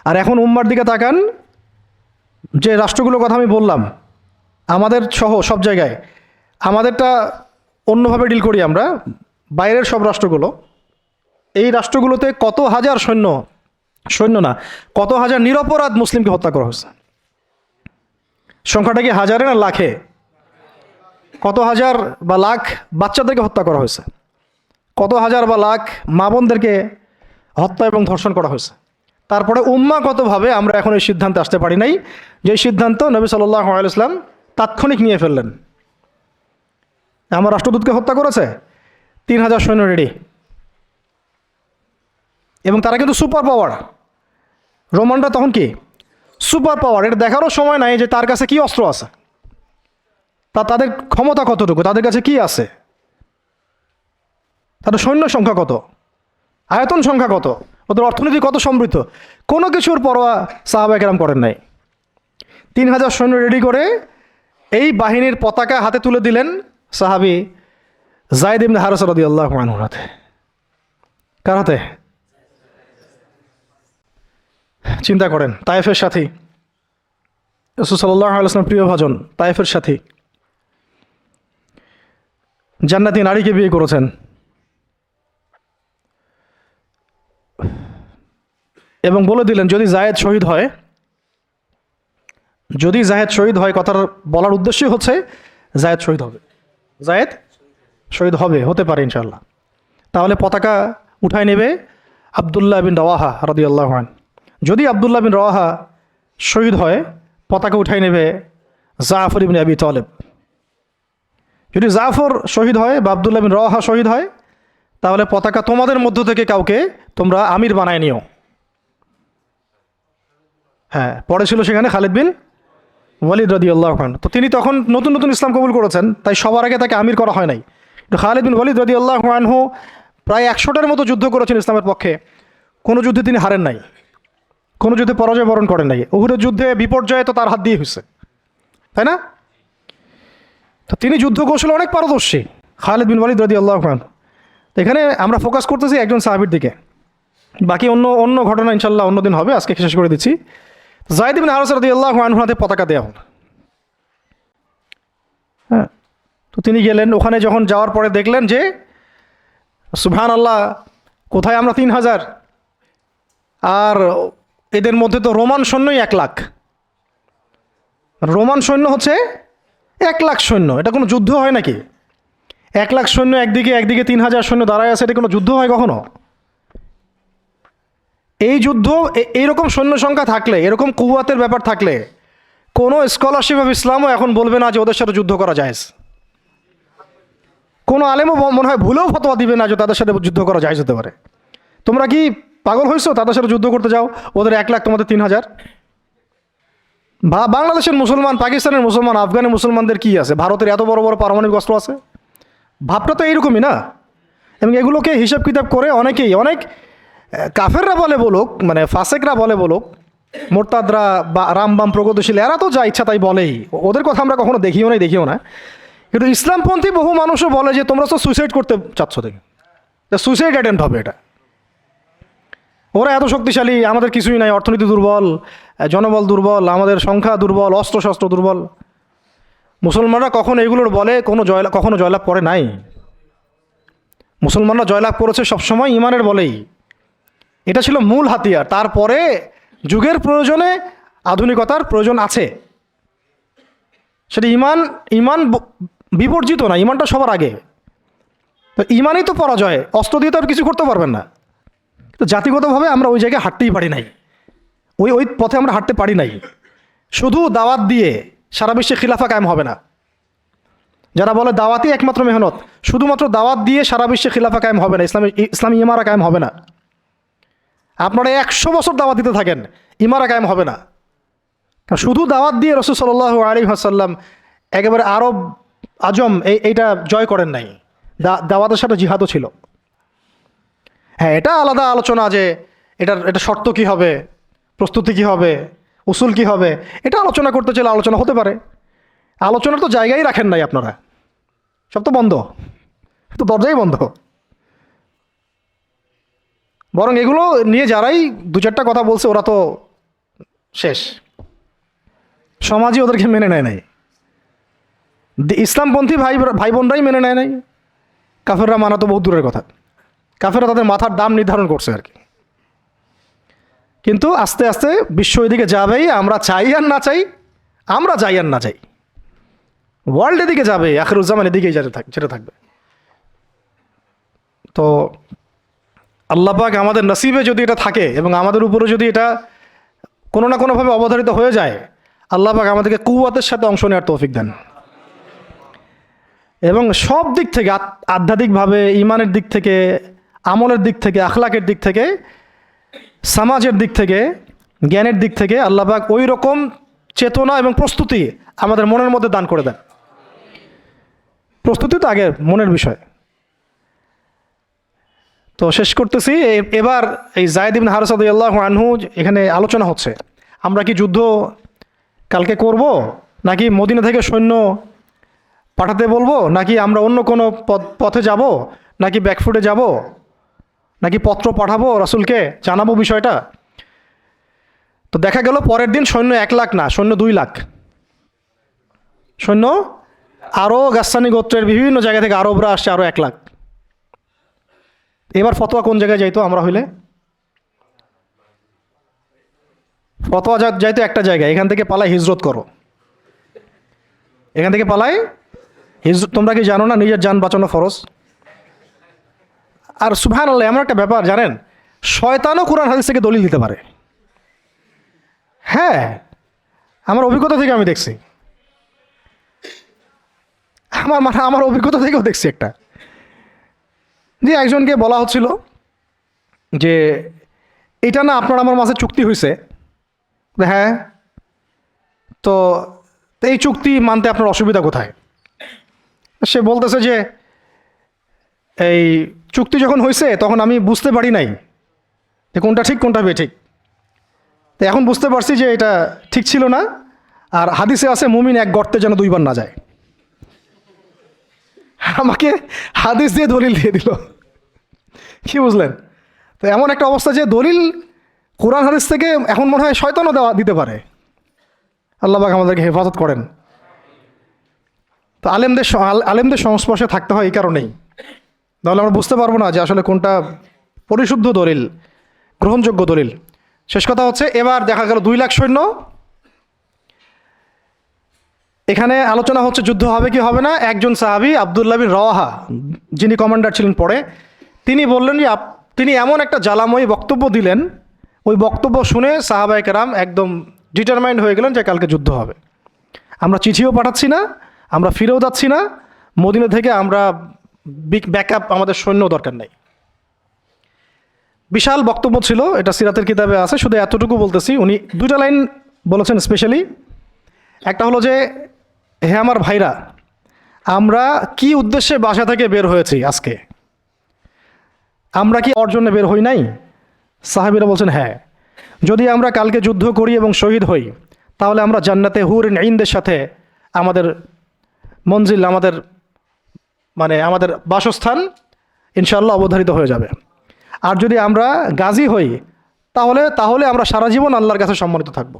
আর এখন উম্মার দিকে তাকান, যে রাষ্ট্রগুলোর কথা আমি বললাম, আমাদের সহ সব জায়গায়, আমাদেরটা অন্যভাবে ডিল করি আমরা, বাইরের সব রাষ্ট্রগুলো এই রাষ্ট্রগুলোতে কত হাজার সৈন্য না, কত হাজার নিরপরাধ মুসলিমকে হত্যা করা হয়েছে। সংখ্যাটা কি হাজারে না লাখে? কত হাজার বা লাখ বাচ্চাদেরকে হত্যা করা হয়েছে, কত হাজার বা লাখ মা বোনদেরকে হত্যা এবং ধর্ষণ করা হয়েছে। তারপরে উম্মাগতভাবে আমরা এখন এই সিদ্ধান্তে আসতে পারি নাই, যে সিদ্ধান্ত নবী সাল্লাল্লাহু আলাইহি ওয়াসাল্লাম তাৎক্ষণিক নিয়ে ফেললেন। আমার রাষ্ট্রদূতকে হত্যা করেছে, 3000 সৈন্য রেডি, এবং তারা কিন্তু সুপার পাওয়ার। রোমানরা তখন কি সুপার পাওয়ার, এটা দেখারও সময় নাই যে তার কাছে কি অস্ত্র আছে, তাদের ক্ষমতা কতটুকু, তাদের কাছে কি আছে, তাদের সৈন্য সংখ্যা কত, আয়তন সংখ্যা কত, ওদের অর্থনীতি কত সমৃদ্ধ, কোনো কিছুর পরোয়া সাহাবায়ে কেরাম করেন নাই। 3000 সৈন্য রেডি করে এই বাহিনীর পতাকা হাতে তুলে দিলেন সাহাবী যায়েদ ইবনে হারেসা রাদিয়াল্লাহু আনহুর হাতে। কার হাতে? চিন্তা করেন, তায়েফের সাথী, রাসূল সাল্লাল্লাহু আলাইহি ওয়াসাল্লাম প্রিয় ভাজন, তায়েফের সাথী, জান্নাতি নারীকে বিয়ে করেছেন, এবং বলে দিলেন যদি জায়েদ শহীদ হয়, যদি জায়েদ শহীদ হয়, কথার বলার উদ্দেশ্যই হচ্ছে জায়েদ শহীদ হবে, জায়েদ শহীদ হবে, হতে পারে ইনশাআল্লাহ। তাহলে পতাকা উঠায় নেবে আবদুল্লাহ বিন রওয়াহা রাদিয়াল্লাহু আনহু। যদি আবদুল্লাহ বিন রওয়াহা শহীদ হয়, পতাকা উঠাই নেবে জাফর ইবনে আবি তালেব। যদি জাফর শহীদ হয় বা আবদুল্লাহ বিন রওয়াহা শহীদ হয়, তাহলে পতাকা তোমাদের মধ্য থেকে কাউকে তোমরা আমির বানায় নিও। হ্যাঁ, পরে ছিল সেখানে খালিদ বিন ওয়ালিদ রাদিয়াল্লাহু আনহু। তো তিনি তখন নতুন নতুন ইসলাম কবুল করেছেন, তাই সবার আগে তাকে আমির করা হয় নাই। তো খালিদ বিন ওয়ালিদ রাদিয়াল্লাহু আনহু প্রায় 100টার মতো যুদ্ধ করেছেন ইসলামের পক্ষে, কোনো যুদ্ধে তিনি হারেন নাই, কোনো যুদ্ধে পরাজয় বরণ করেন নাই। উহুদের যুদ্ধে বিপর্যয় তো তার হাত দিয়ে হয়েছে, তাই না? তো তিনি যুদ্ধ কৌশলে অনেক পারদর্শী, খালিদ বিন ওয়ালিদ রাদিয়াল্লাহু আনহু। এখানে আমরা ফোকাস করতেছি একজন সাহাবীর দিকে, বাকি অন্য ঘটনা ইনশাল্লাহ অন্যদিন হবে, আজকে শেষ করে দিচ্ছি। যায়েদ ইবনে হারেসা রাদিয়াল্লাহু আনহুর হাতে পতাকা দেওয়া হল। হ্যাঁ, তো তিনি গেলেন ওখানে, যখন যাওয়ার পরে দেখলেন যে সুবহানাল্লাহ, কোথায় আমরা 3000, আর এদের মধ্যে তো রোমান সৈন্যই 1 লাখ। রোমান সৈন্য হচ্ছে 1 লাখ সৈন্য, এটা কোনো যুদ্ধ হয় নাকি? 1 লাখ সৈন্য একদিকে 3000 সৈন্য দাঁড়ায় আছে, এটা কোনো যুদ্ধ হয় কখনো? এই যুদ্ধ, এইরকম সৈন্য সংখ্যা থাকলে, এরকম কুওয়াতের ব্যাপার থাকলে, কোনো স্কলারশিপ অফ ইসলামও এখন বলবে না যে ওদের সাথে যুদ্ধ করা জায়েজ। কোনো আলেমও মনে হয় ভুলেও ফতোয়া দিবে না যে তাদের সাথে যুদ্ধ করা জায়েজ হতে পারে। তোমরা কি পাগল হয়েছো তাদের সাথে যুদ্ধ করতে যাও? ওদের 1 লাখ, তোমাদের 3000। বাংলাদেশের মুসলমান, পাকিস্তানের মুসলমান, আফগানের মুসলমানদের কি আছে? ভারতের এত বড় বড় পারমাণবিক অস্ত্র আছে। ভাবটা তো এইরকমই না। এবং এগুলোকে হিসাব কিতাব করে অনেকেই, অনেক কাফেররা বলে বলুক, মানে ফাসেকরা বলে বলুক, মোরতাদরা বা রামবাম প্রগতিশীল, এরা তো যা ইচ্ছা তাই বলেই, ওদের কথা আমরা কখনো দেখিও না। কিন্তু ইসলামপন্থী বহু মানুষও বলে যে তোমরা তো সুইসাইড করতে চাচ্ছ, দেখি সুইসাইড অ্যাটেম্প্ট হবে এটা। ওরা এত শক্তিশালী, আমাদের কিছুই নাই, অর্থনীতি দুর্বল, জনবল দুর্বল, আমাদের সংখ্যা দুর্বল, অস্ত্রশস্ত্র দুর্বল। মুসলমানরা কখন এগুলোর বলে কখনো জয়লাভ করে নাই। মুসলমানরা জয়লাভ করেছে সবসময় ইমানের বলেই, এটা ছিল মূল হাতিয়ার। তারপরে যুগের প্রয়োজনে আধুনিকতার প্রয়োজন আছে, সেটা ইমান বিবর্জিত না, ইমানটা সবার আগে। তো ইমানই তো পরাজয়, অস্ত্র দিয়ে তো আর কিছু করতে পারবেন না। তো জাতিগতভাবে আমরা ওই জায়গায় হাঁটতেই পারি নাই, ওই পথে আমরা হাঁটতে পারি নাই। শুধু দাওয়াত দিয়ে সারা বিশ্বে খিলাফা কায়েম হবে না। যারা বলে দাওয়াতই একমাত্র মেহনত, শুধুমাত্র দাওয়াত দিয়ে সারা বিশ্বে খিলাফা কায়েম হবে না, ইসলামী ইমারা কায়েম হবে না। আপনারা 100 বছর দাওয়াত দিতে থাকেন, ইমারা কায়েম হবে না। শুধু দাওয়াত দিয়ে রাসূল সাল্লাল্লাহু আলাইহি ওয়াসাল্লাম একেবারে আরব আজম এইটা জয় করেন নাই। দাওয়াতের সাথে জিহাদও ছিল। হ্যাঁ, এটা আলাদা আলোচনা যে এটা শর্ত কী হবে, প্রস্তুতি কী হবে, উসুল কী হবে, এটা আলোচনা করতে চাইলে আলোচনা হতে পারে। আলোচনার তো জায়গায় রাখেন নাই আপনারা, সব তো বন্ধ, তো দরজাই বন্ধ। বরং এগুলো নিয়ে যারাই 2-4টা কথা বলছে ওরা তো শেষ, সমাজই ওদেরকে মেনে নেয় নাই। ইসলামপন্থী ভাই বোনরাই মেনে নেয় নাই, কাফেররা মানা তো বহুত দূরের কথা। কাফেররা তাদের মাথার দাম নির্ধারণ করছে আর কি। কিন্তু আস্তে আস্তে বিশ্ব এদিকে যাবেই, আমরা চাই আর না চাই, আমরা যাই আর না চাই, ওয়ার্ল্ড এদিকে যাবে, আখিরুজ্জামান এদিকেই যেটা থাকবে। তো আল্লাহ পাক আমাদের নসিবে যদি এটা থাকে এবং আমাদের উপরে যদি এটা কোনো না কোনোভাবে অবধারিত হয়ে যায়, আল্লাহ পাক আমাদেরকে কুওয়াতের সাথে অংশ নেওয়ার তৌফিক দেন। এবং সব দিক থেকে, আধ্যাত্মিকভাবে, ইমানের দিক থেকে, আমলের দিক থেকে, আখলাকের দিক থেকে, সমাজের দিক থেকে, জ্ঞানের দিক থেকে আল্লাহ পাক ওই রকম চেতনা এবং প্রস্তুতি আমাদের মনের মধ্যে দান করে দেন। প্রস্তুতি তো আগে মনের বিষয়। তো শেষ করতেছি, এবার এই যায়েদ ইবনে হারেসা রাদিয়াল্লাহু আনহু এখানে আলোচনা হচ্ছে, আমরা কি যুদ্ধ কালকে করব, নাকি মদিনা থেকে সৈন্য পাঠাতে বলবো, নাকি আমরা অন্য কোনো পথে যাব, নাকি ব্যাকফুটে যাব, নাকি পত্র পাঠাবো রাসূলকে জানাবো বিষয়টা। তো দেখা গেল পরের দিন সৈন্য 1 লাখ না, সৈন্য 2 লাখ সৈন্য, আরও গাসসানি গোত্রের বিভিন্ন জায়গা থেকে আরবরা আসছে, আরও 1 লাখ। এবার ফতোয়া কোন জায়গায় যাইতো আমরা হইলে? ফতোয়া যাইতো একটা জায়গায়, এখান থেকে পালাই হিজরত করো, এখান থেকে পালাই হিজরত। তোমরা কি জানো না নিজের জান বাঁচানো ফরজ? আর সুবহানাল্লাহ, এমন একটা ব্যাপার জানেন, শয়তানও কোরআন হাদিস থেকে দলিল দিতে পারে। হ্যাঁ, আমার অভিজ্ঞতা থেকে আমি দেখছি, আমার অভিজ্ঞতা থেকেও দেখছি একটা, যে একজনকে বলা হচ্ছিল যে এটা না আপনার আমার মাঝে চুক্তি হয়েছে। হ্যাঁ, তো এই চুক্তি মানতে আপনার অসুবিধা কোথায়? সে বলতেছে যে এই চুক্তি যখন হয়েছে তখন আমি বুঝতে পারি নাই যে কোনটা ঠিক কোনটা বেঠিক। তো এখন বুঝতে পারছি যে এটা ঠিক ছিল না, আর হাদিসে আছে মুমিন এক গর্তে যেন 2 বার না যায়। আমাকে হাদিস দিয়ে দলিল দিয়ে দিল, কি বুঝলেন? তো এমন একটা অবস্থা যে দলিল কোরআন হাদিস থেকে এখন মনে হয় শয়তানও দিতে পারে। আল্লাহ পাক আমাদেরকে হেফাজত করেন। তো আলেমদের সংস্পর্শে থাকতে হয় এই কারণেই, তাহলে আমরা বুঝতে পারবো না যে আসলে কোনটা পরিশুদ্ধ দলিল, গ্রহণযোগ্য দলিল। শেষ কথা হচ্ছে, এবার দেখা গেল 2 লাখ সৈন্য, এখানে আলোচনা হচ্ছে যুদ্ধ হবে কি হবে না। একজন সাহাবী আব্দুল্লাহ বিন রওয়াহা, যিনি কমান্ডার ছিলেন পরে, তিনি বললেন যে তিনি এমন একটা জ্বালাময়ী বক্তব্য দিলেন, ওই বক্তব্য শুনে সাহাবায়ে কেরাম একদম ডিটারমাইন্ড হয়ে গেলেন যে কালকে যুদ্ধ হবে। আমরা চিঠিও পাঠাচ্ছি না, আমরা ফিরেও যাচ্ছি না, মদিনা থেকে আমরা ব্যাকআপ, আমাদের সৈন্য দরকার নেই। বিশাল বক্তব্য ছিল, এটা সিরাতের কিতাবে আছে, শুধু এতটুকু বলতেছি। উনি 2টা লাইন বলেছেন স্পেশালি। একটা হলো যে, হে আমার ভাইরা, আমরা কি উদ্দেশ্যে বাসা থেকে বের হয়েছি আজকে? আমরা কি অর্জনে বের হই নাই? সাহাবীরা বলছেন হ্যাঁ। যদি আমরা কালকে যুদ্ধ করি এবং শহীদ হই, তাহলে আমরা জান্নাতে হুরিন ঈনদের সাথে আমাদের মঞ্জিল, আমাদের বাসস্থান ইনশাআল্লাহ অবধারিত হয়ে যাবে। আর যদি আমরা গাজী হই, তাহলে আমরা সারা জীবন আল্লাহর কাছে সম্মানিত থাকব।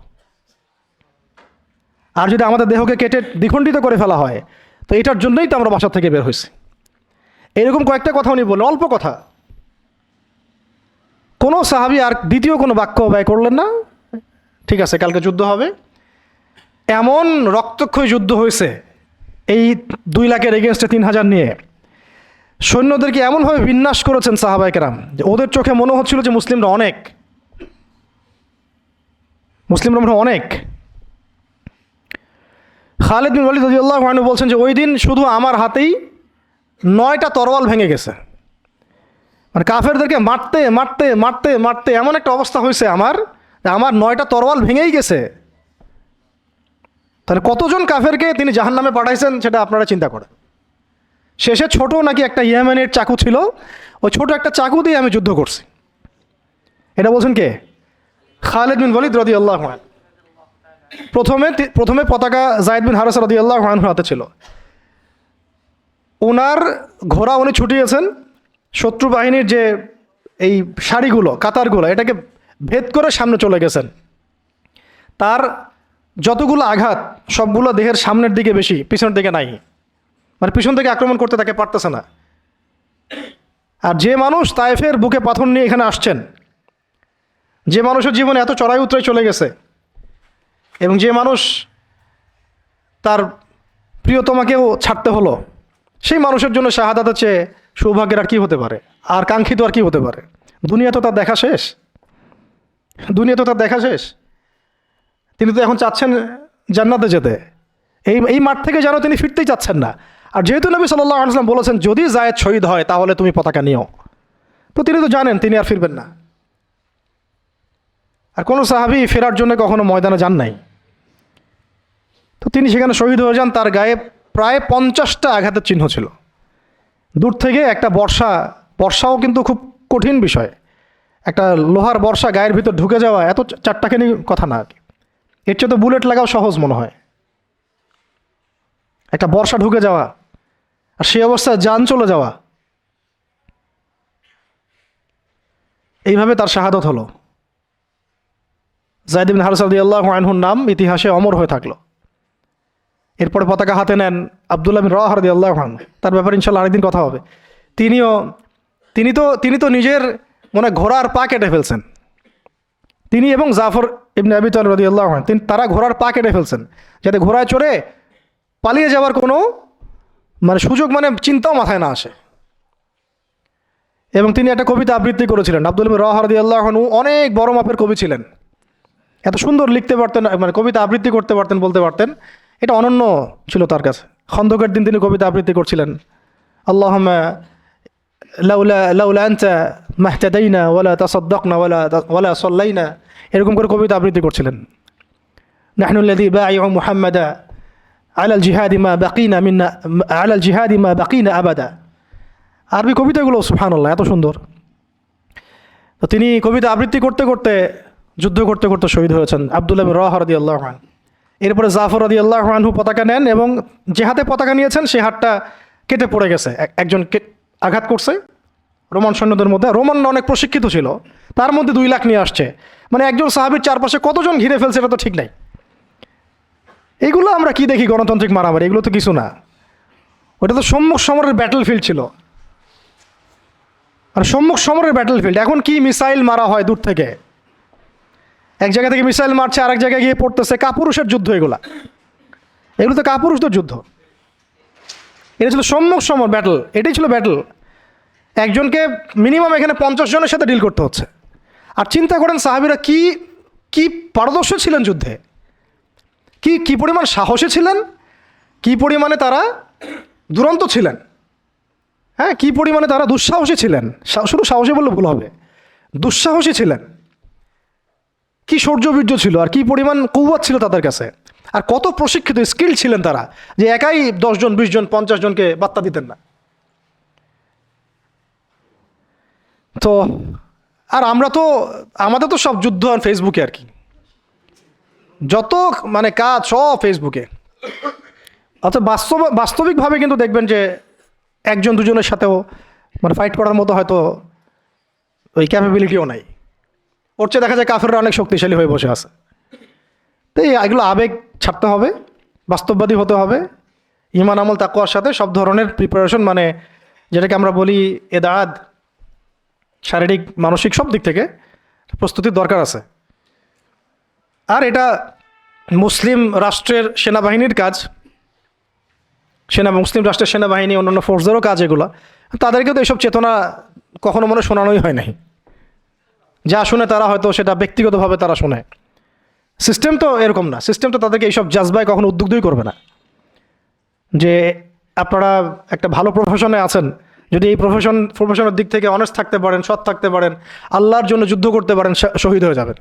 আর যদি আমাদের দেহকে কেটে দ্বিখণ্ডিত করে ফেলা হয়, তো এটার জন্যই তো আমরা বাসা থেকে বের হয়েছি। এরকম কয়েকটা কথা উনি বললেন, অল্প কথা। কোনো সাহাবী আর দ্বিতীয় কোনো বাক্য ব্যয় করলেন না। ঠিক আছে, কালকে যুদ্ধ হবে। এমন রক্তক্ষয়ী যুদ্ধ হয়েছে এই 2 লাখের এগেনস্টে 3000 নিয়ে। সৈন্যদেরকে এমনভাবে বিন্যাস করেছেন সাহাবায়ে কেরাম যে ওদের চোখে মনে হচ্ছিল যে মুসলিমরা অনেক। খালিদ বিন ওয়ালিদ রাদিয়াল্লাহু আনহু বলছেন যে ওই দিন শুধু আমার হাতেই 9টা তরোয়াল ভেঙে গেছে। মানে কাফেরদেরকে মারতে মারতে মারতে মারতে এমন একটা অবস্থা হয়েছে আমার 9টা তরোয়াল ভেঙেই গেছে। তাহলে কতজন কাফেরকে তিনি জাহান্নামে পাঠাইছেন সেটা আপনারা চিন্তা করেন। শেষে ছোট নাকি একটা ইয়েমেনের চাকু ছিল, ওই ছোট একটা চাকু দিয়ে আমি যুদ্ধ করছি। এটা বলছেন কে? খালিদ বিন ওয়ালিদ রাদিয়াল্লাহু আনহু। প্রথমে পতাকা যায়েদ বিন হারেসা রাদিয়াল্লাহু আনহুর হাতে ছিল। ওনার ঘোড়া উনি ছুটিয়েছেন, শত্রু বাহিনীর যে এই সারিগুলো, কাতারগুলো, এটাকে ভেদ করে সামনে চলে গেছেন। তার যতগুলো আঘাত সবগুলো দেহের সামনের দিকে বেশি, পিছনের দিকে নাই। মানে পিছন থেকে আক্রমণ করতে তাকে পারতেছে না। আর যে মানুষ তায়েফের বুকে পাথর নিয়ে এখানে আসছেন, যে মানুষের জীবনে এত চড়াই উতরাই চলে গেছে, এবং যে মানুষ তার প্রিয়তমাকেও ছাড়তে হলো, সেই মানুষের জন্য শাহাদাতের চেয়ে সৌভাগ্যের আর কী হতে পারে, আর কাঙ্ক্ষিত আর কী হতে পারে? দুনিয়া তো তার দেখা শেষ, দুনিয়া তো তার দেখা শেষ। তিনি তো এখন চাচ্ছেন জান্নাতে যেতে, এই মাঠ থেকে যেন তিনি ফিরতেই চাচ্ছেন না। আর যেহেতু নবী সাল্লাল্লাহু আলাইহি ওয়াসাল্লাম বলেছেন যদি যায়েদ শহীদ হয় তাহলে তুমি পতাকা নিও, তো তিনি তো জানেন তিনি আর ফিরবেন না। আর কোনো সাহাবী ফেরার জন্য কখনো ময়দানে যান নাই, তো তিনি সেখানে শহীদ হয়ে যান। তার গায়ে প্রায় 50টা আঘাতের চিহ্ন ছিল। দূর থেকে একটা বর্ষাও কিন্তু খুব কঠিন বিষয়, একটা লোহার বর্ষা গায়ের ভিতর ঢুকে যাওয়া এত চারটাখানি কথা না, এর চেয়ে তো বুলেট লাগাও সহজ মনে হয়। একটা বর্ষা ঢুকে যাওয়া আর সেই অবস্থায় জান চলে যাওয়া, এইভাবে তার শাহাদত হলো। যায়েদ ইবনে হারিসা রাদিয়াল্লাহু আনহুর নাম ইতিহাসে অমর হয়ে থাকলো। এরপরে পতাকা হাতে নেন আব্দুল্লাহ বিন রাওয়াহা রাদিয়াল্লাহু আনহু, তার ব্যাপারে ইনশাআল্লাহ আরেকদিন কথা হবে। তিনি তো নিজের মনে ঘোড়ার পা কেটে ফেলছেন, তিনি এবং জাফর ইবনে আবি তালিব রাদিয়াল্লাহু আনহু, তারা ঘোড়ার পা কেটে ফেলছেন যাতে ঘোড়ায় চড়ে পালিয়ে যাওয়ার কোনো সুযোগ চিন্তাও মাথায় না আসে। এবং তিনি একটা কবিতা আবৃত্তি করেছিলেন। আব্দুল্লাহ বিন রাওয়াহা রাদিয়াল্লাহু আনহু অনেক বড় মাপের কবি ছিলেন, এত সুন্দর লিখতে পারতেন, কবিতা আবৃত্তি করতে পারতেন, বলতে পারতেন, এটা অনন্য ছিল তার কাছে। খন্দকের দিন তিনি কবিতা আবৃত্তি করছিলেন, আল্লাহুম্মা লাউলা আনতা মাহতাদাইনা ওয়ালা তাসাদ্দাকনা ওয়ালা সাল্লাইনা, এরকম করে কবিতা আবৃত্তি করছিলেন। নাহনু আল্লাযী বায়উ মুহাম্মাদা আলাল জিহাদি মা বাকিনা মিন্না আলাল জিহাদি মা বাকিনা আবাদা। আরবি কবিতাগুলো সুবহানাল্লাহ এত সুন্দর। তো তিনি কবিতা আবৃত্তি করতে করতে, যুদ্ধ করতে করতে শহীদ হয়েছেন আব্দুল্লাহ বিন রাওয়াহা রাদিয়াল্লাহু আনহু। এরপরে জাফর রাদিয়াল্লাহু আনহু পতাকা নেন এবং যে হাতে পতাকা নিয়েছেন সে হাতটা কেটে পড়ে গেছে, একজন আঘাত করছে রোমান সৈন্যদের মধ্যে। রোমান অনেক প্রশিক্ষিত ছিল, তার মধ্যে 2 লাখ নিয়ে আসছে, একজন সাহাবীর চারপাশে কতজন ঘিরে ফেলছে এটা তো ঠিক নাই। এগুলো আমরা কি দেখি গণতান্ত্রিক মারামারি, এগুলো তো কিছু না, ওটা তো সম্মুখ সমরের ব্যাটল ফিল্ড ছিল। আর সম্মুখ সমরের ব্যাটল ফিল্ড, এখন কি মিসাইল মারা হয় দূর থেকে, এক জায়গা থেকে মিসাইল মারছে আরেক জায়গায় গিয়ে পড়তেছে, কাপুরুষের যুদ্ধ এগুলো তো কাপুরুষদের যুদ্ধ। এটা ছিল সম্মুখ সমর ব্যাটল, এটাই ছিল ব্যাটল। একজনকে মিনিমাম এখানে 50 জনের সাথে ডিল করতে হচ্ছে। আর চিন্তা করেন সাহাবীরা কি পারদর্শী ছিলেন যুদ্ধে, কি পরিমাণ সাহসী ছিলেন, কি পরিমাণে তারা দুরন্ত ছিলেন, হ্যাঁ, কি পরিমাণে তারা দুঃসাহসী ছিলেন। শুধু সাহসী বললে ভুল হবে, দুঃসাহসী ছিলেন। কি শৌর্যবীর্য ছিল আর কি পরিমাণ কৌয়াত ছিল তাদের কাছে, আর কত প্রশিক্ষিত স্কিল ছিলেন তারা, যে একাই 10 জন 20 জন 50 জনকে বার্তা দিতেন না। তো আর আমাদের তো সব যুদ্ধ আর ফেসবুকে, আর কি যত কাজ সব ফেসবুকে। অর্থাৎ বাস্তবিকভাবে কিন্তু দেখবেন যে 1জন 2জনের সাথেও ফাইট করার মতো হয়তো ওই ক্যাপাবিলিটিও নাই। ওর চেয়ে দেখা যায় কাফেররা অনেক শক্তিশালী হয়ে বসে আছে। তো এগুলো আবেগ ছাড়তে হবে, বাস্তববাদী হতে হবে, ঈমান আমল তাকওয়ার সাথে সব ধরনের প্রিপারেশন, যেটাকে আমরা বলি এদাদ, শারীরিক মানসিক সব দিক থেকে প্রস্তুতির দরকার আছে। আর এটা মুসলিম রাষ্ট্রের সেনাবাহিনীর কাজ, মুসলিম রাষ্ট্রের সেনাবাহিনী, অন্যান্য ফোর্সদেরও কাজ এগুলো। তাদেরকেও তো এইসব চেতনা কখনো শোনানোই হয় নাই, যা শুনে তারা হয়তো সেটা ব্যক্তিগতভাবে তারা শোনে। সিস্টেম তো এরকম না, সিস্টেম তো তাদেরকে এইসব জাজবায় কখনো উদ্বুদ্ধই করবে না। যে আপনারা একটা ভালো প্রফেশনে আছেন, যদি এই প্রফেশনের দিক থেকে অনেস্ট থাকতে পারেন, সৎ থাকতে পারেন, আল্লাহর জন্য যুদ্ধ করতে পারেন, শহীদ হয়ে যাবেন।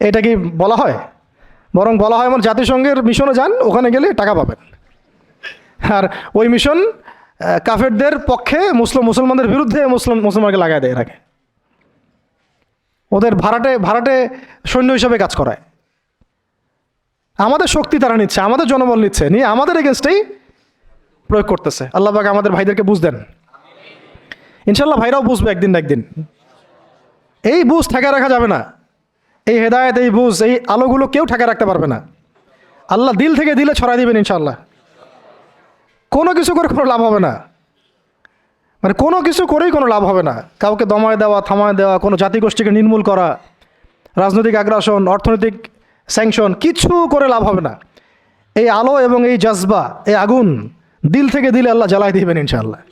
এটা কি বলা হয়? বরং বলা হয় জাতিসংঘের মিশনে যান, ওখানে গেলে টাকা পাবেন। আর ওই মিশন কাফেরদের পক্ষে, মুসলমানদের বিরুদ্ধে মুসলমানকে লাগায় দেয়, রাখে, ওদের ভাড়াটে সৈন্য হিসাবে কাজ করায়। আমাদের শক্তি তারা নিচ্ছে, আমাদের জনবল নিয়ে আমাদের এগেনস্টেই প্রয়োগ করতেছে। আল্লাহ পাক আমাদের ভাইদেরকে বুঝ দেন, ইনশাল্লাহ ভাইরাও বুঝবে একদিন না একদিন। এই বুঝ ঠেকা রাখা যাবে না, এই হেদায়েত, এই বুঝ, এই আলোগুলো কেউ ঠেকা রাখতে পারবে না। আল্লাহ দিল থেকে দিলে ছড়াই দিবেন ইনশাল্লাহ। কোনো কিছু করে কোনো লাভ হবে না। মানে কোনো কিছু করেই কোনো লাভ হবে না। কাউকে দমায় দেওয়া, থামায় দেওয়া, কোনো জাতিগোষ্ঠীকে নির্মূল করা, রাজনৈতিক আগ্রাসন, অর্থনৈতিক স্যাংশন, কিছু করে লাভ হবে না। এই আলো এবং এই জজবা, এই আগুন দিল থেকে দিলে আল্লাহ জ্বালাই দিবেন ইনশাআল্লাহ।